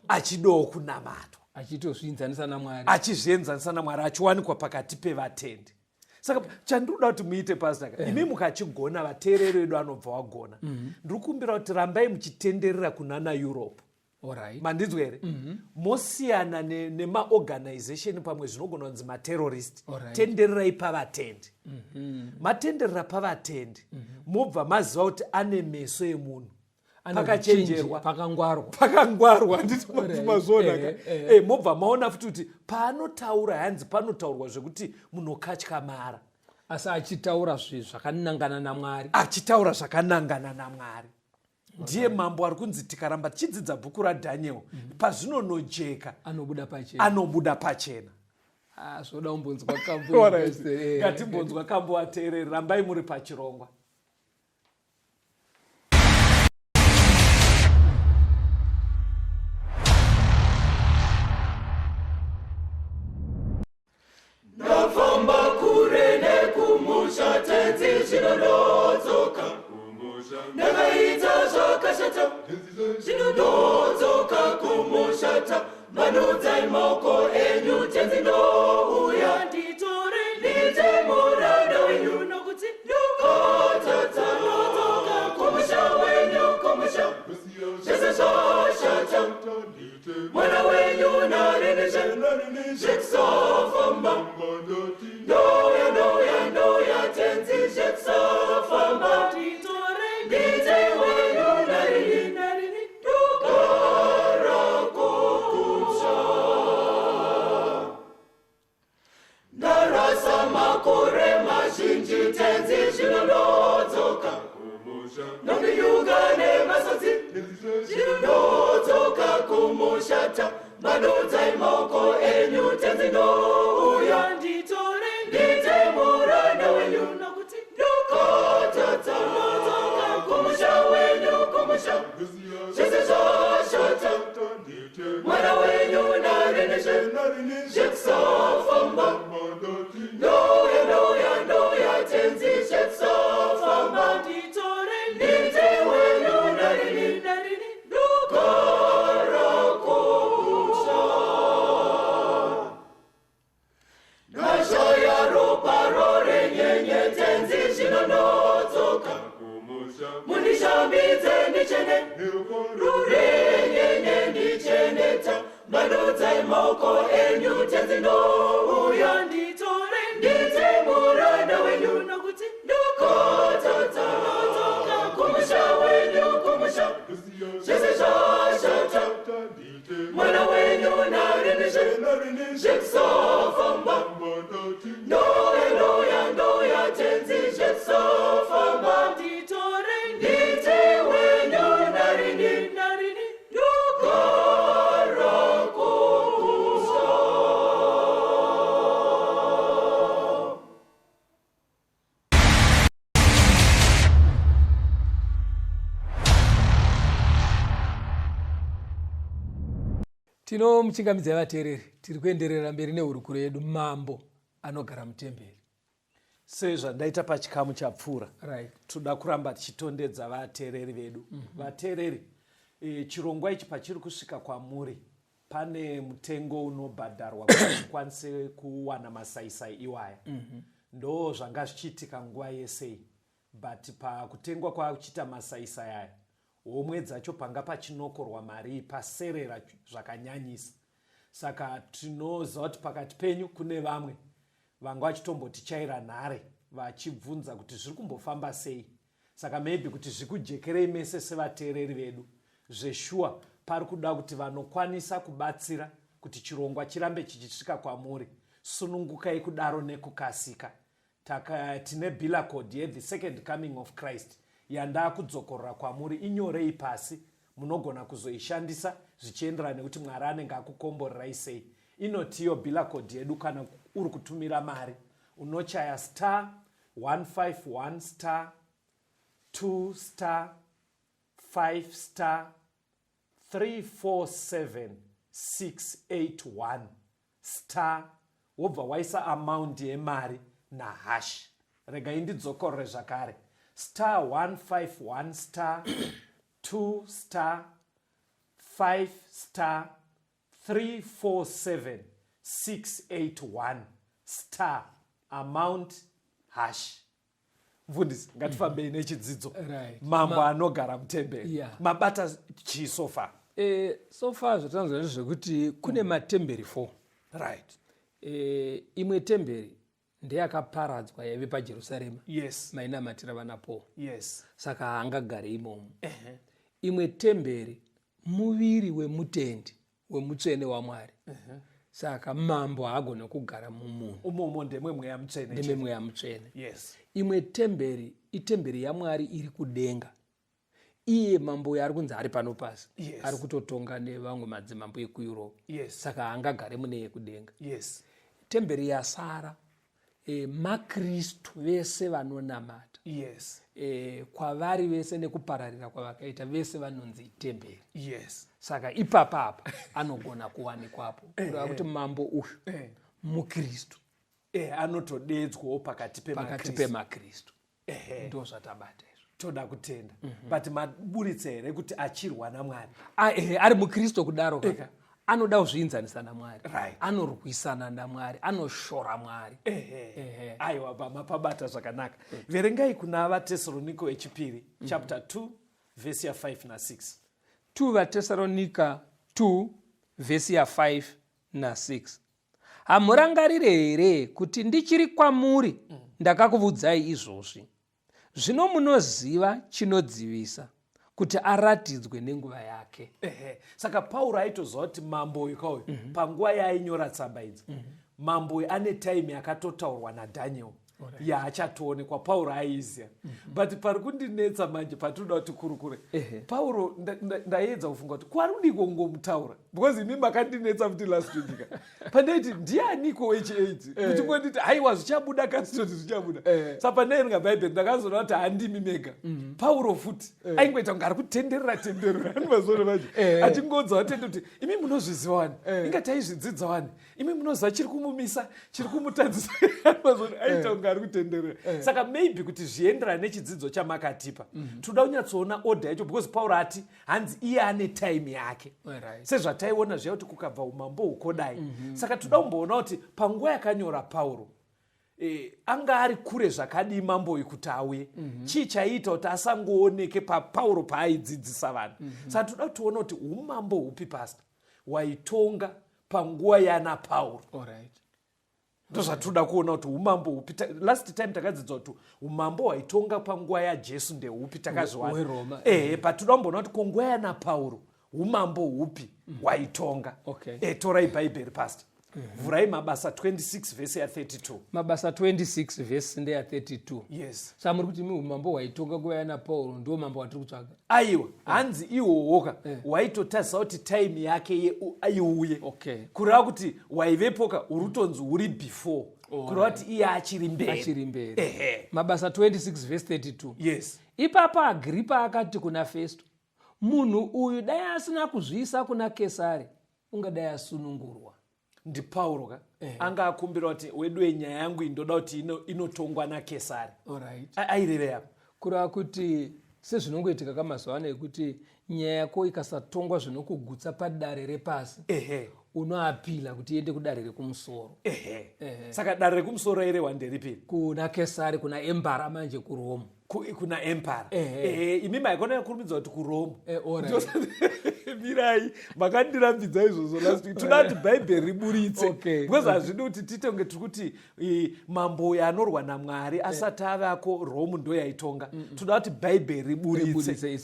Achidawo kunamatwa. Achitozvienzanisa naMwari. Achizvienzanisa naMwari achiwanikwa pakati pevatendi. Saka chandinoda kuti muite pastor, imi mukachigona vateereri vedu anobva wagona. Ndiri kukumbira kuti rambai muchitenderera kunana Europe. Alright. Mandinzwa here? Mosiyana nemaorganization pamwe zvinogona kunzi materrorist. Tendererai pavatendi. Matenderera pavatendi. Mobva maziva kuti ane meso emunhu. Pakachenjerwa. Pakangwarwa. Nditi mazona. Mobva maona futi kuti paanotaura hanzi panotaurwa zvekuti munokatyamara. Asi achitaura zvakanangana naMwari. Achitaura zvakanangana naMwari. Ndiye mambo ari kunzi tikaramba tichidzidza bhuku raDhaniel pazvinonojeka anobuda pachena. Zvoda umbonzwa kambo. Ngatimbonzwa kambo vateereri, rambai muri pachirongwa. Ndafamba kure nekumusha tenzi zvinonodzoka. Ndakaita zvakashata zvinodzoka kumushata. Manudzai maoko enyu tenzi ndouya nditore ndiite muranda wenyu nokuti ndakatadza. Ndodzoka kumusha wenyu kumusha zvese zvashata. Mwana wenyu narinizve zvekusafamba. Ndoya tenzi zvekusafamba. Ndite wenyu narini ndogara kumusha. Ndarasa makore mazhinji tenzi zvinodzoka. Nondiyuga nemasodzi zvinodzoka kumushata. Manudzai maoko enyu tenzi ndouya nditore ndiite muranda wenyu nokuti ndakatadza. Ndodzoka kumusha wenyu kumusha zvese zvashata. Mwana wenyu narinizve zvekusafamba. Ndoya tenzi zvekusafamba. Nditore ndiite wenyu narini ndogara kumusha. Tinomuchingamidza vateereri, tiri kuenderera mberi nehurukuro yedu Mambo anogara mutemberi. Sezvandaita pachikamu chapfuura, Right. toda kuramba tichitondedza vateereri vedu. Vateereri, chirongwa ichi pachiri kusvika kwamuri, pane mutengo unobhadharwa kuti tikwanise kuwana masaisai iwaya. Ndo zvanga zvichiitika nguva yese, but pakutengwa kwakuchita masaisai aya, homwe dzacho panga pachinokorwa mari paserera zvakanyanyisa. Saka tinoziva kuti pakati penyu kune vamwe vanga vachitombotichaira nhare vachibvunza kuti zviri kumbofamba sei. Saka maybe kuti zvikujekerei mese sevateereri vedu, zveshuwa pari kuda kuti vanokwanisa kubatsira kuti chirongwa chirambe chichisvika kwamuri, sunungukai kudaro nekukasika. Tine bila code ye the second coming of Christ yanda kudzokorera kwamuri, inyorei pasi, munogona kuzoishandisa zvichienderana nekuti Mwari anenge akukomborerai sei. Inotiyo bila code yedu kana uri kutumira mari, unochaya *151*2*5*347*681* wobva waisa amount yemari na hash. Rega indidzokorere zvakare, *151*2*5*347*681* amount hash. Mfundisi, ngatifambei nechidzidzo. Right. Mambo anogara mutemberi. Yeah. Mabata chii so far? So far zvatanzwa ndezvekuti kune matemberi 4. Right. Imwe temberi ndeyakaparadzwa yaive paJerusarema. Yes. Mainamatira vana Paul. Yes. Saka haangagare imomo. Imwe temberi muviri wemutendi wemutsvene waMwari. Saka mambo haagona kugara mumunhu. Umomo ndemwe mweya mutsvene. Ndemwe mweya mutsvene. Yes. Imwe temberi itemberi yaMwari iri kudenga. Iye mambo ari kunzi ari pano pasi. Yes. Ari kutotonga nevamwe madzimambo ekuEurope. Yes. Saka haangagare mune yekudenga. Yes. Temberi yasara maKristu vese vanonamata. Yes. Kwavari vese nekupararira kwavakaita vese vanonzi temberi. Yes. Saka ipapapa anogona kuwanikwapo. Kureva kuti mambo uyu muKristu. Anotodedzwawo pakati pemakristu. Ndo zvatabata izvo. Toda kutenda. But maburitsa here kuti achirwa naMwari. Ari muKristu kudaro kaka. Anoda kuzviinzanisa naMwari. Right. Anorwisana naMwari, anoshora Mwari. Aiwa mapabata zvakanaka. Verengai kuna vaTesaronika wechipiri, chapter 2, verse ya 5 na 6. 2 vaTesaronika 2 verse ya 5 na 6. Hamurangarire here kuti ndichiri kwamuri ndakakuudzai izvozvi. Zvino munoziva chinodzivisa kuti aratidzwe nenguva yake. Saka Pauro aitoziva kuti mambo uyu panguva yaainyora tsamba idzi, mambo uyu ane time yakatotaurwa naDaniel yaachatoonekwa. Pauro aiziya. But pari kundinetsa manje patinoda kuti kurukure. Pauro ndaedza kufunga kuti kwari kudiko ngomutaura, because imi makandinetsa kuti last week pandaiti ndianiko wechi8 kuti ngonditi haiwa zvichabuda kasitoti zvichabuda. Saka pandaerenga bhaibheri ndakazoona kuti handimi mega. Pauro futi aingoita kunge ari kutenderera anomazoona manje achingodza watende kuti imi munozviziva wani, ingati aizvidzidza wani, imi munoziva chiri kumumisa, chiri kumutadzisa. Anomazoona aita kunge ari kutenderera. Saka maybe kuti zvienderane nechidzidzo chamakatipa, toda kunyatsoona order yacho, because Pauro ati hanzi iye ane time yake. Sezvataiona zviya kuti kukabva umambo ukodai. Saka toda kumboona kuti panguva yakanyora Pauro, anga ari kure zvakadii mambo uyu kuti auye. Chii chaiita kuti asangooneke paPauro paaidzidzisa vanhu. Saka toda kutoona kuti umambo hupi pastor waitonga panguva yana Pauro. Ndozvatoda kuona kuti umambo hupi. Last time takadzidza kuti umambo hwaitonga panguva yaJesu ndehupi, takazviwana. But toda kumboona kuti kunguva yana Pauro umambo hupi hwaitonga. Torai bhaibheri pastor. Vurai Mabasa 26 verse ya 32. Mabasa 26 verse ndeya 32. Yes. Saka muri kuti umambo hwaitonga nguva yana Pauro ndio mambo watiri kutsvaga. Aiwa, hanzi iwowoka waitotarisa kuti time yake aiuye. Kureva kuti waivepoka urutonzi uri before. Kureva kuti iye achiri mberi. Mabasa 26 verse 32. Yes. Ipapo Agripa akati kuna Festo, munhu uyu dai asina kuzviisa kuna Kesari, ungadai asunungurwa. NdiPauro ka anga akumbira kuti wedu wenyaya yangu indoda kuti inotongwa naKesari. Alright. Aireve apo. Kureva kuti sezvinongoitika kamazuva ano ekuti nyaya yako ikasatongwa zvinokugutsa padare repasi, unoapila kuti iende kudare rekumusoro. Saka dare rekumusoro irehwa nderipiri? Kuna Kesari, kuna Embara manje kuRome. Kuna Empire. Imi maikona kurumidza kuti kuRome. Mirai makandirambidza izvozvo last week. Toda kuti Bible riburitse. Because hazvidi kuti titonge tiri kuti mambo yanorwa naMwari asati avako Rome ndo yaitonga. Toda kuti Bible riburitse.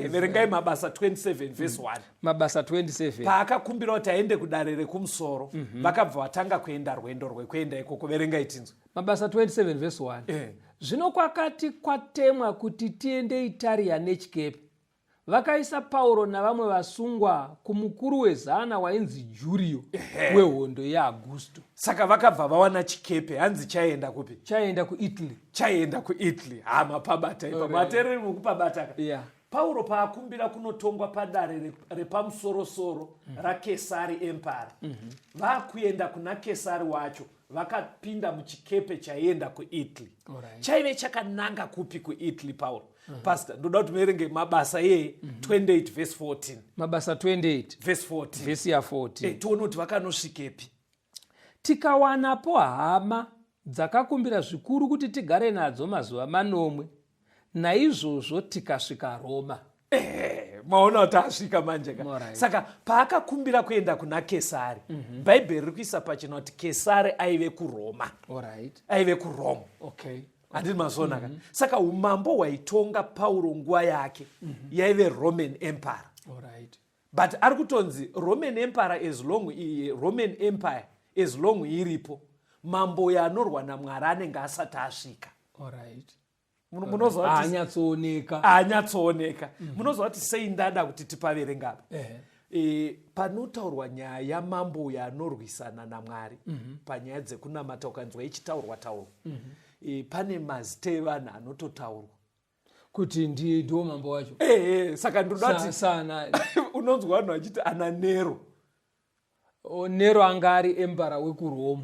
Verengai Mabasa 27 verse 1. Mabasa 27. Paakakumbira kuti aende kudare rekumusoro, vakabva vatanga kuenda rwendo rwekuenda ikoko. Verengai tinzwe. Mabasa 27 verse 1. Zvino kwakati kwatemwa kuti tiende Itaria nechikepe, vakaisa Pauro navamwe vasungwa kumukuru wezana wainzi Jurio wehondo yaAugusto. Saka vakabva vawana chikepe, hanzi chaenda kupi? Chaenda kuItaly. Chaenda kuItaly. Mapabata ipa. Matereri mukupabata. Pauro paakumbira kunotongwa padare repamusoro-soro raKesari Empire. Vakuenda kuna Kesari wacho. Vakapinda muchikepe chaienda kuItaly. Chaive chakananga kupi kuItaly Paul? Pastor, ndoda kuti muerenge Mabasa 28 verse 14. Mabasa 28 verse 14. Verse ya 14. Tione kuti vakanosvikepi. Tikawanapo hama dzakakumbira zvikuru kuti tigare nadzo mazuva manomwe, naizvozvo tikasvika Roma. Maona kuti asvika manje ka. Saka paakakumbira kuenda kuna Kesari, Bible riri kuisa pachena kuti Kesari aive kuRoma. Aive kuRome. Handiri mazona ka. Saka umambo hwaitonga Pauro nguva yake yaive Roman Empire. But ari kutonzi Roman Empire as long iripo, mambo yanorwa naMwari anenge asati asvika. Anyatsooneka. Munozwa kuti sei ndada kuti tipaverenga apa. Panotaurwa nyaya yamambo yanorwisana naMwari, panyaya dzekunamata ukanzwa ichitaurwa pane mazita evanhu anototaurwa kuti ndiwo mambo wacho. Saka ndodati unonzwa vanhu vachiti ana Nero. Nero anga ari embara wekuRome.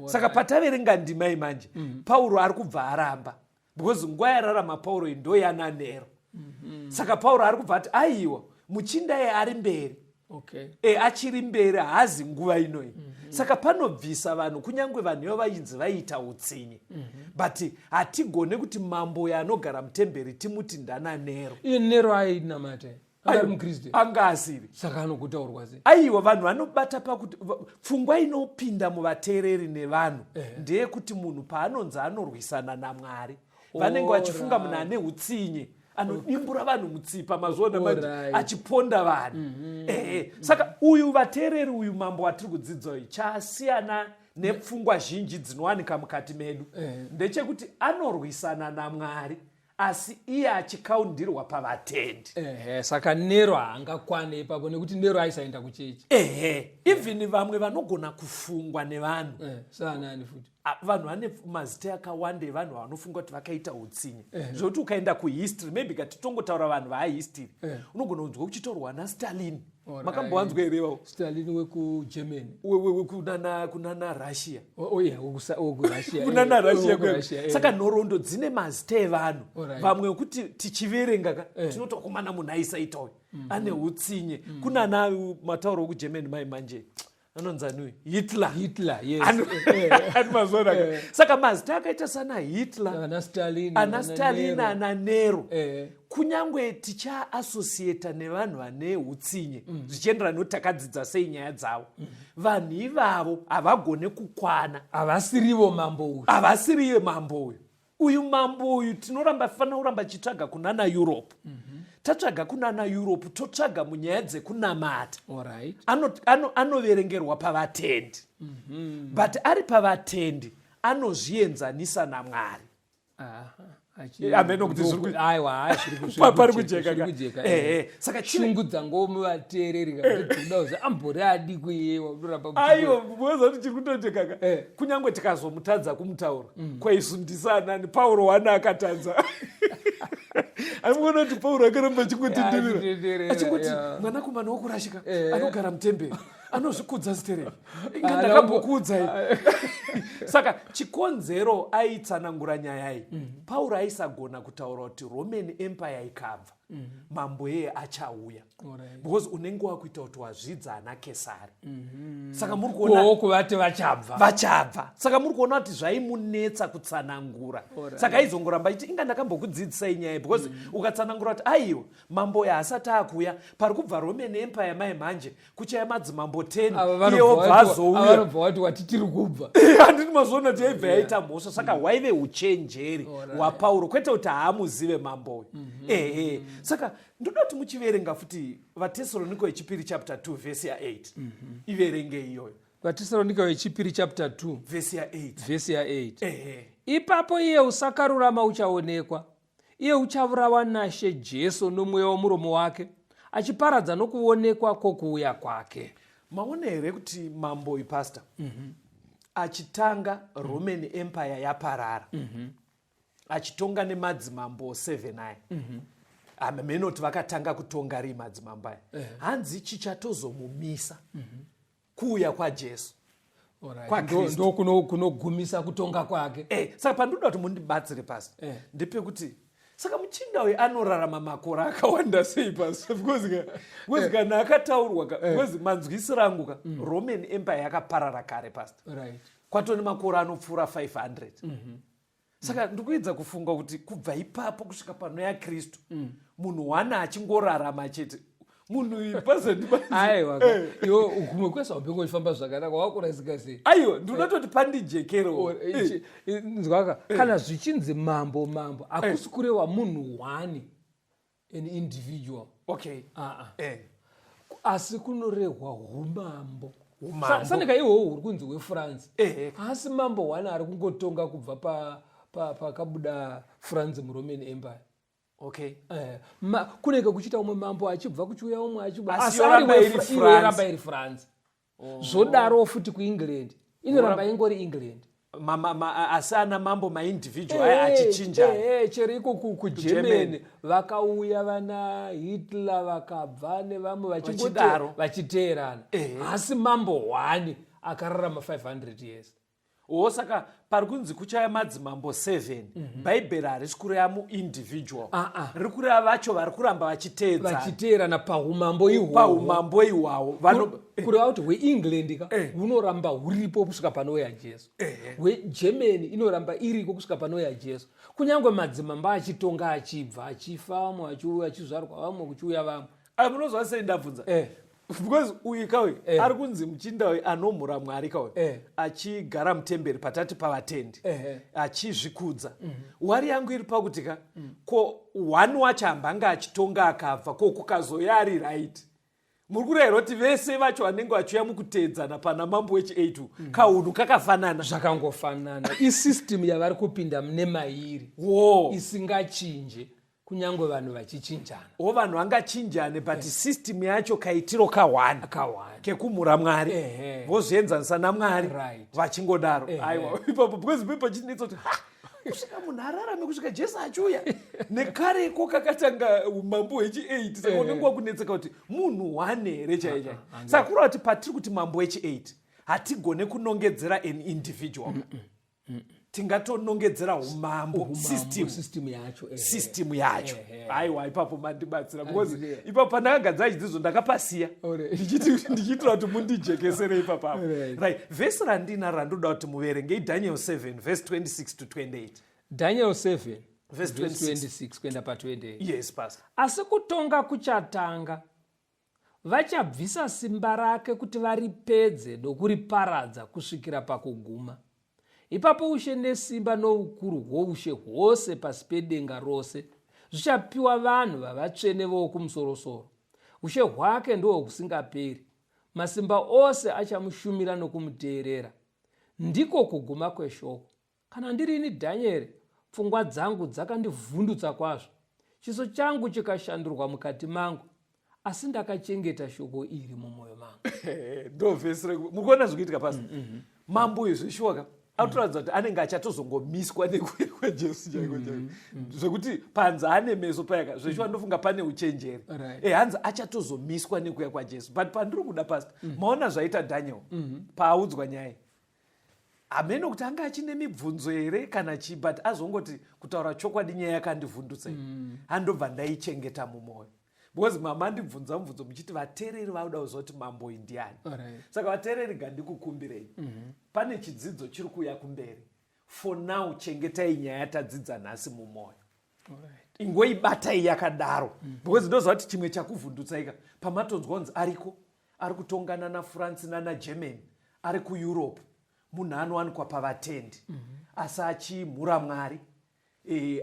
Saka pataverenga ndima imanje, Pauro ari kubva aramba. Because nguva yararama Pauro ndo yana Nero. Saka Pauro ari kubva ati aiwa muchinda ari mberi. Achiri mberi haazi nguva inoi. Saka panobvisa vanhu kunyange vanhu ivo vainzi vaita utsinye. But hatigone kuti mambo yaanogara mutemberi timuti ndana Nero. Nero ainamata ari muKristu. Anga asiri. Saka anokutaurwa sei? Aiwa vanhu vanobata pakuti pfungwa inopinda muvateereri nevanhu ndeyekuti munhu paanonzi anorwisana naMwari, vanenge vachifunga munhu ane utsinye, anodimbura vanhu mutsipa mazona manje achiponda vanhu. Saka uyu vateereri uyu mambo watiri kudzidza uyu chasiyana nepfungwa zhinji dzinowanika mukati medu ndechekuti anorwisana naMwari asi iye achikaundirwa pavatendi. Saka Nero haangakwane ipapo nekuti Nero aisaenda kuchechi. Even vamwe vanogona kufungwa nevanhu. Saanani futi? Vanhu vane mazita akawanda evanhu vanofunga kuti vakaita utsinye. Zvokuti ukaenda kuhistory, maybe katitongotaura vanhu vahistory, unogona kunzwa kuchitorwa naStalin. Makambowanzwa here iwawo? Stalin wekuGermany. Kunana Russia. Wekurussia. Kunana Russia. Saka nhoroondo dzine mazita evanhu. Vamwe kuti tichiverenga tinotokomana munhu aisaita uyu ane utsinye. Kunana matauro okuGermany mai manje anonzani Hitler. Saka mazita akaita sana Hitler, ana Stalin, ana Nero. Kunyange tichaasosieta nevanhu vane utsinye zvichienderana nekuti takadzidza sei nyaya dzavo, vanhu ivavo havagone kukwana. Havasirivo mambo uyu. Uyu mambo uyu fanira kuramba chitsvaga kunana Europe. Tatsvaga kunana Europe, totsvaga munyaya dzekunamata. Anoverengerwa pavatendi. But ari pavatendi anozvienzanisa naMwari. Ameno kuti pari kujeka. Saka chungudza ngomu vateereri kuti ambori adi kuyewa uramba. Aiwa mboza kuti chikutojeka ka. Kunyange tikazomutadza kumutaura. Kwaisundisa nani Pauro wana akatadza. Anoona kuti Pauro akaramba achingotendera achitenderera, achingoti ya. mwanakomana wokurashika anogara mutemberi anozvikudza ziterei inga ndakambokuudzai. Saka chikonzero aitsanangura nyaya iyi Pauro aisagona kutaura kuti Roman Empire ikabva mambo yeye achauya because unenge wakuita kuti wazvidza ana Kesari. Saka muri kuona kuvati vachabva. Saka muri kuona kuti zvaimunetsa kutsanangura. Saka aizongoramba ichi inga ndakambokudzidzisai nyaya because ukatsanangura kuti aiwa mambo yaasati akuya pari kubva Roman Empire mai manje kuchaya madzimambo 10 iyewo bva azouya vanobva vati wati tiri kubva. handiti mazoona kuti yaibva yaita mhosva. Saka waive uchenjeri hwaPauro kwete kuti haamuzive mambo uyu. Saka ndoda kuti muchiverenga futi vaTesalonike wechipiri chapter 2 verse ya 8 iverenge iyoyo. vaTesalonike wechipiri chapter 2 verse ya 8 verse ya 8. Ipapo iye usakarurama uchaonekwa, iye uchavurawa naShe Jesu nomweya womuromo wake, achiparadza nokuonekwa kwokuuya kwake. Maona here kuti mambo uyu pastor achitanga Roman Empire yaparara achitonga nemadzimambo 7 aya amene kuti vakatanga kutonga ri madzimambo aya hanzi chichatozomumisa kuuya kwaJesu ndo kunogumisa kutonga kwake. Saka pandoda kuti mundibatsire pastor ndepekuti saka muchinda uyu anorarama makore akawanda sei pasi because kana akataurwa because manzwisiro angu ka Roman Empire yakaparara kare pastor kwatone makore anopfuura 500. Saka ndikuedza kufunga kuti kubva ipapo kusvika pano yaKristu munhu wana achingorarama chete munhu aiwa iwo kumwe kwesa upengo uchifamba zvakanaka wakurasika sei. aiwa ndinototi pandijekero nzwaka kana zvichinzi mambo akusi kureva munhu one an individual. Asi kunorehwa umambo. Sanika iwo uri kunzi weFrance asi mambo one ari kungotonga kubva pakabuda France muRoman Empire. Kunenge kuchita umwe mambo achibva kuchiuya umwe achibva asiramba iri France. Zvodaro futi kuEngland inoramba ingori England. asana mambo maindividual achichinja. Chero iko kuGermany vakauya vana Hitler vakabva nevamwe vachiteerana asi mambo one akararama 500 years. Saka pari kunzi kuchaya madzimambo 7 bhaibheri harisi kureva muindividual riri kureva vacho vari kuramba vachiteerana paumambo ihwawo kureva kuti hweEngland ka hunoramba huripo kusvika panouya Jesu. hweGermany inoramba iriko kusvika panouya Jesu. Kunyange madzimambo achitonga achibva achifa vamwe achiuya achizvarwa vamwe kuchiuya vamwe. Munozva sei ndabvunza because uyu kauyu ari kunzi muchinda uyu anomhura Mwari kauyu achigara mutemberi patati pavatendi achizvikudza. Wari yangu iri pakuti ka ko one wacho hambanga achitonga akabva ko kukazoya ari right. Muri kureva kuti vese vacho vanenge vachiuya mukuteedzana pana mambo wechi8 kaunhu kakafanana zvakangofanana. isystem yavari kupinda mune mairi isingachinje kunyange vanhu vachichinjana. Vanhu vangachinjane but system yacho kaitiro ka1 kekumhura Mwari vozvienzanisa naMwari vachingodaro. Aiwa ipapo because people chinetsa kuti kusvika munhu ararame kusvika Jesu achiuya nekareko kakatanga umambo wechi8. Saka unenge wakunetseka kuti munhu one here chaichai. Saka kureva kuti patiri kuti mambo wechi8 hatigone kunongedzera an individual tingatonongedzera umambo system yacho. Aiwa ipapo mandibatsira because ipapo pandakagadza chidzidzo ndakapasiya ndichitira kuti mundijekesere ipapo. Vhesi randina randoda kuti muverenge iDaniel 7 verse 26 to 28. Daniel 7 verse 26 kuenda pa28. Yes pastor. Asi kutonga kuchatanga vachabvisa simba rake kuti varipedze nokuriparadza kusvikira pakuguma. Ipapo ushe nesimba noukuru hwoushe hwose pasi pedenga rose zvichapiwa vanhu vavatsvene vokumusoro-soro. Ushe hwake ndihwo husingaperi. Masimba ose achamushumira nokumuteerera. Ndiko kuguma kweshoko. Kana ndirini Dhanieri, pfungwa dzangu dzakandivhundutsa kwazvo. Chiso changu chikashandurwa mukati mangu. Asi ndakachengeta shoko iri mumwoyo mangu. Ndo vhesi rekuona zvikuitika pasi. Mambo izvi shuwa autoratidza kuti anenge achatozongomiswa nekuuya kwajesu chaiko chaiko zvekuti panza ane meso payaka zvechiva ndofunga pane uchenjeri hanzi achatozomiswa nekuuya kwajesu. But pandiri kuda pasta maona zvaita Daniel paaudzwa nyaya hamene kuti anga achine mibvunzo here kana chii, but azongoti kutaura chokwadi nyaya yakandivhundutsa handobva ndaichengeta mumwoyo. Because mama ndibvunza mubvunzo muchiti vateereri vauda kuzoti mambo indiani. Saka vateereri ngandikukumbirei pane chidzidzo chiri kuuya kumberi. For now chengetai nyaya tadzidza nhasi mumwoyo. Ingoibatai yakadaro. Because ndoziva kuti chimwe chakuvhundutsaika pamatonzwa kunzi ariko ari kutongana naFrance nanaGermany ari kuEurope, munhu anowanikwa pavatendi asi achimhura Mwari,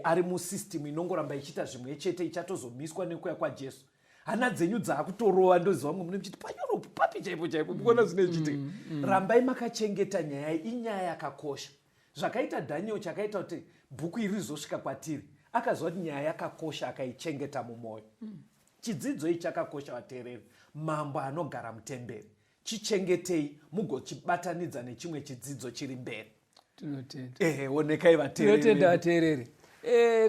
ari musystem inongoramba ichiita zvimwe chete, ichatozomiswa nekuuya kwaJesu. Hana dzenyu dzaakutorova ndoziva vamwe mune muchiti paEurope papi chaipo chaipo mukuona zvine chiitika. Rambai makachengeta nyaya iyi, inyaya yakakosha. Zvakaita Daniel chakaita kuti bhuku iri rizosvika kwatiri akaziva kuti nyaya yakakosha akaichengeta mumwoyo. Chidzidzo ichi chakakosha vateereri. Mambo anogara mutemberi chichengetei mugochibatanidza nechimwe chidzidzo chiri mberi. Tinotenda. Onekai vateereri. Tinotenda vateereri.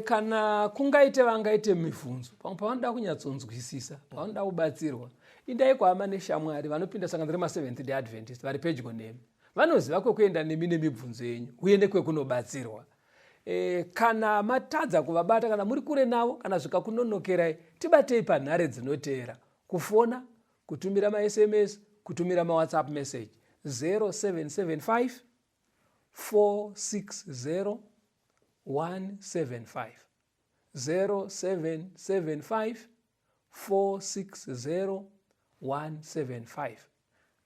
Kana kungaite vangaite mibvunzo pamwe pavanoda kunyatsonzwisisa, pavanoda kubatsirwa, indai kwahama neshamwari vanopinda sangano rema7th Day Adventist vari pedyo nemi. Vanoziva kwekuenda nemi nemibvunzo yenyu uye nekwekunobatsirwa. Kana matadza kuvabata, kana muri kure navo, kana zvikakunonokerai, tibatei panhare dzinoteera: kufona, kutumira maSMS, kutumira maWhatsApp message 0775 460 175 0775 460 175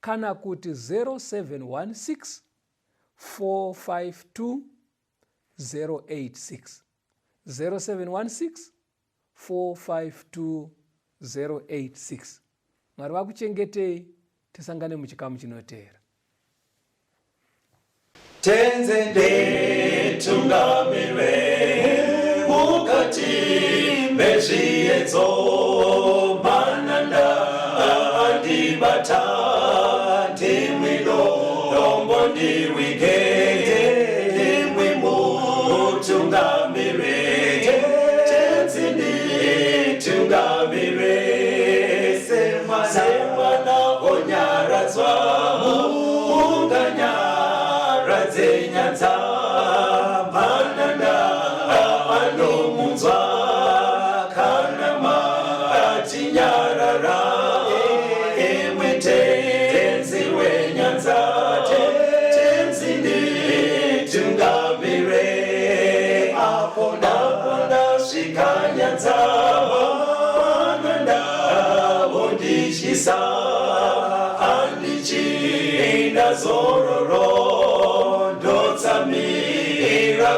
kana kuti 0716 452 086 0716 452 086. Mwari vakuchengetei. Tisangane muchikamu chinoteera. Tenzende tungamirwe mukati mezviedzo mananda andibata ndimwino dombo ndiwike ndimwi mutungamirwe tenzindi tungamirwe semwana onyaradzwa zenyanza mananda anomunzwa kana matinyarara emwete tenzi wenyanza tenzindi tungamire apo ndasvika nyanza mananda vondishisa handichienda zororo Mira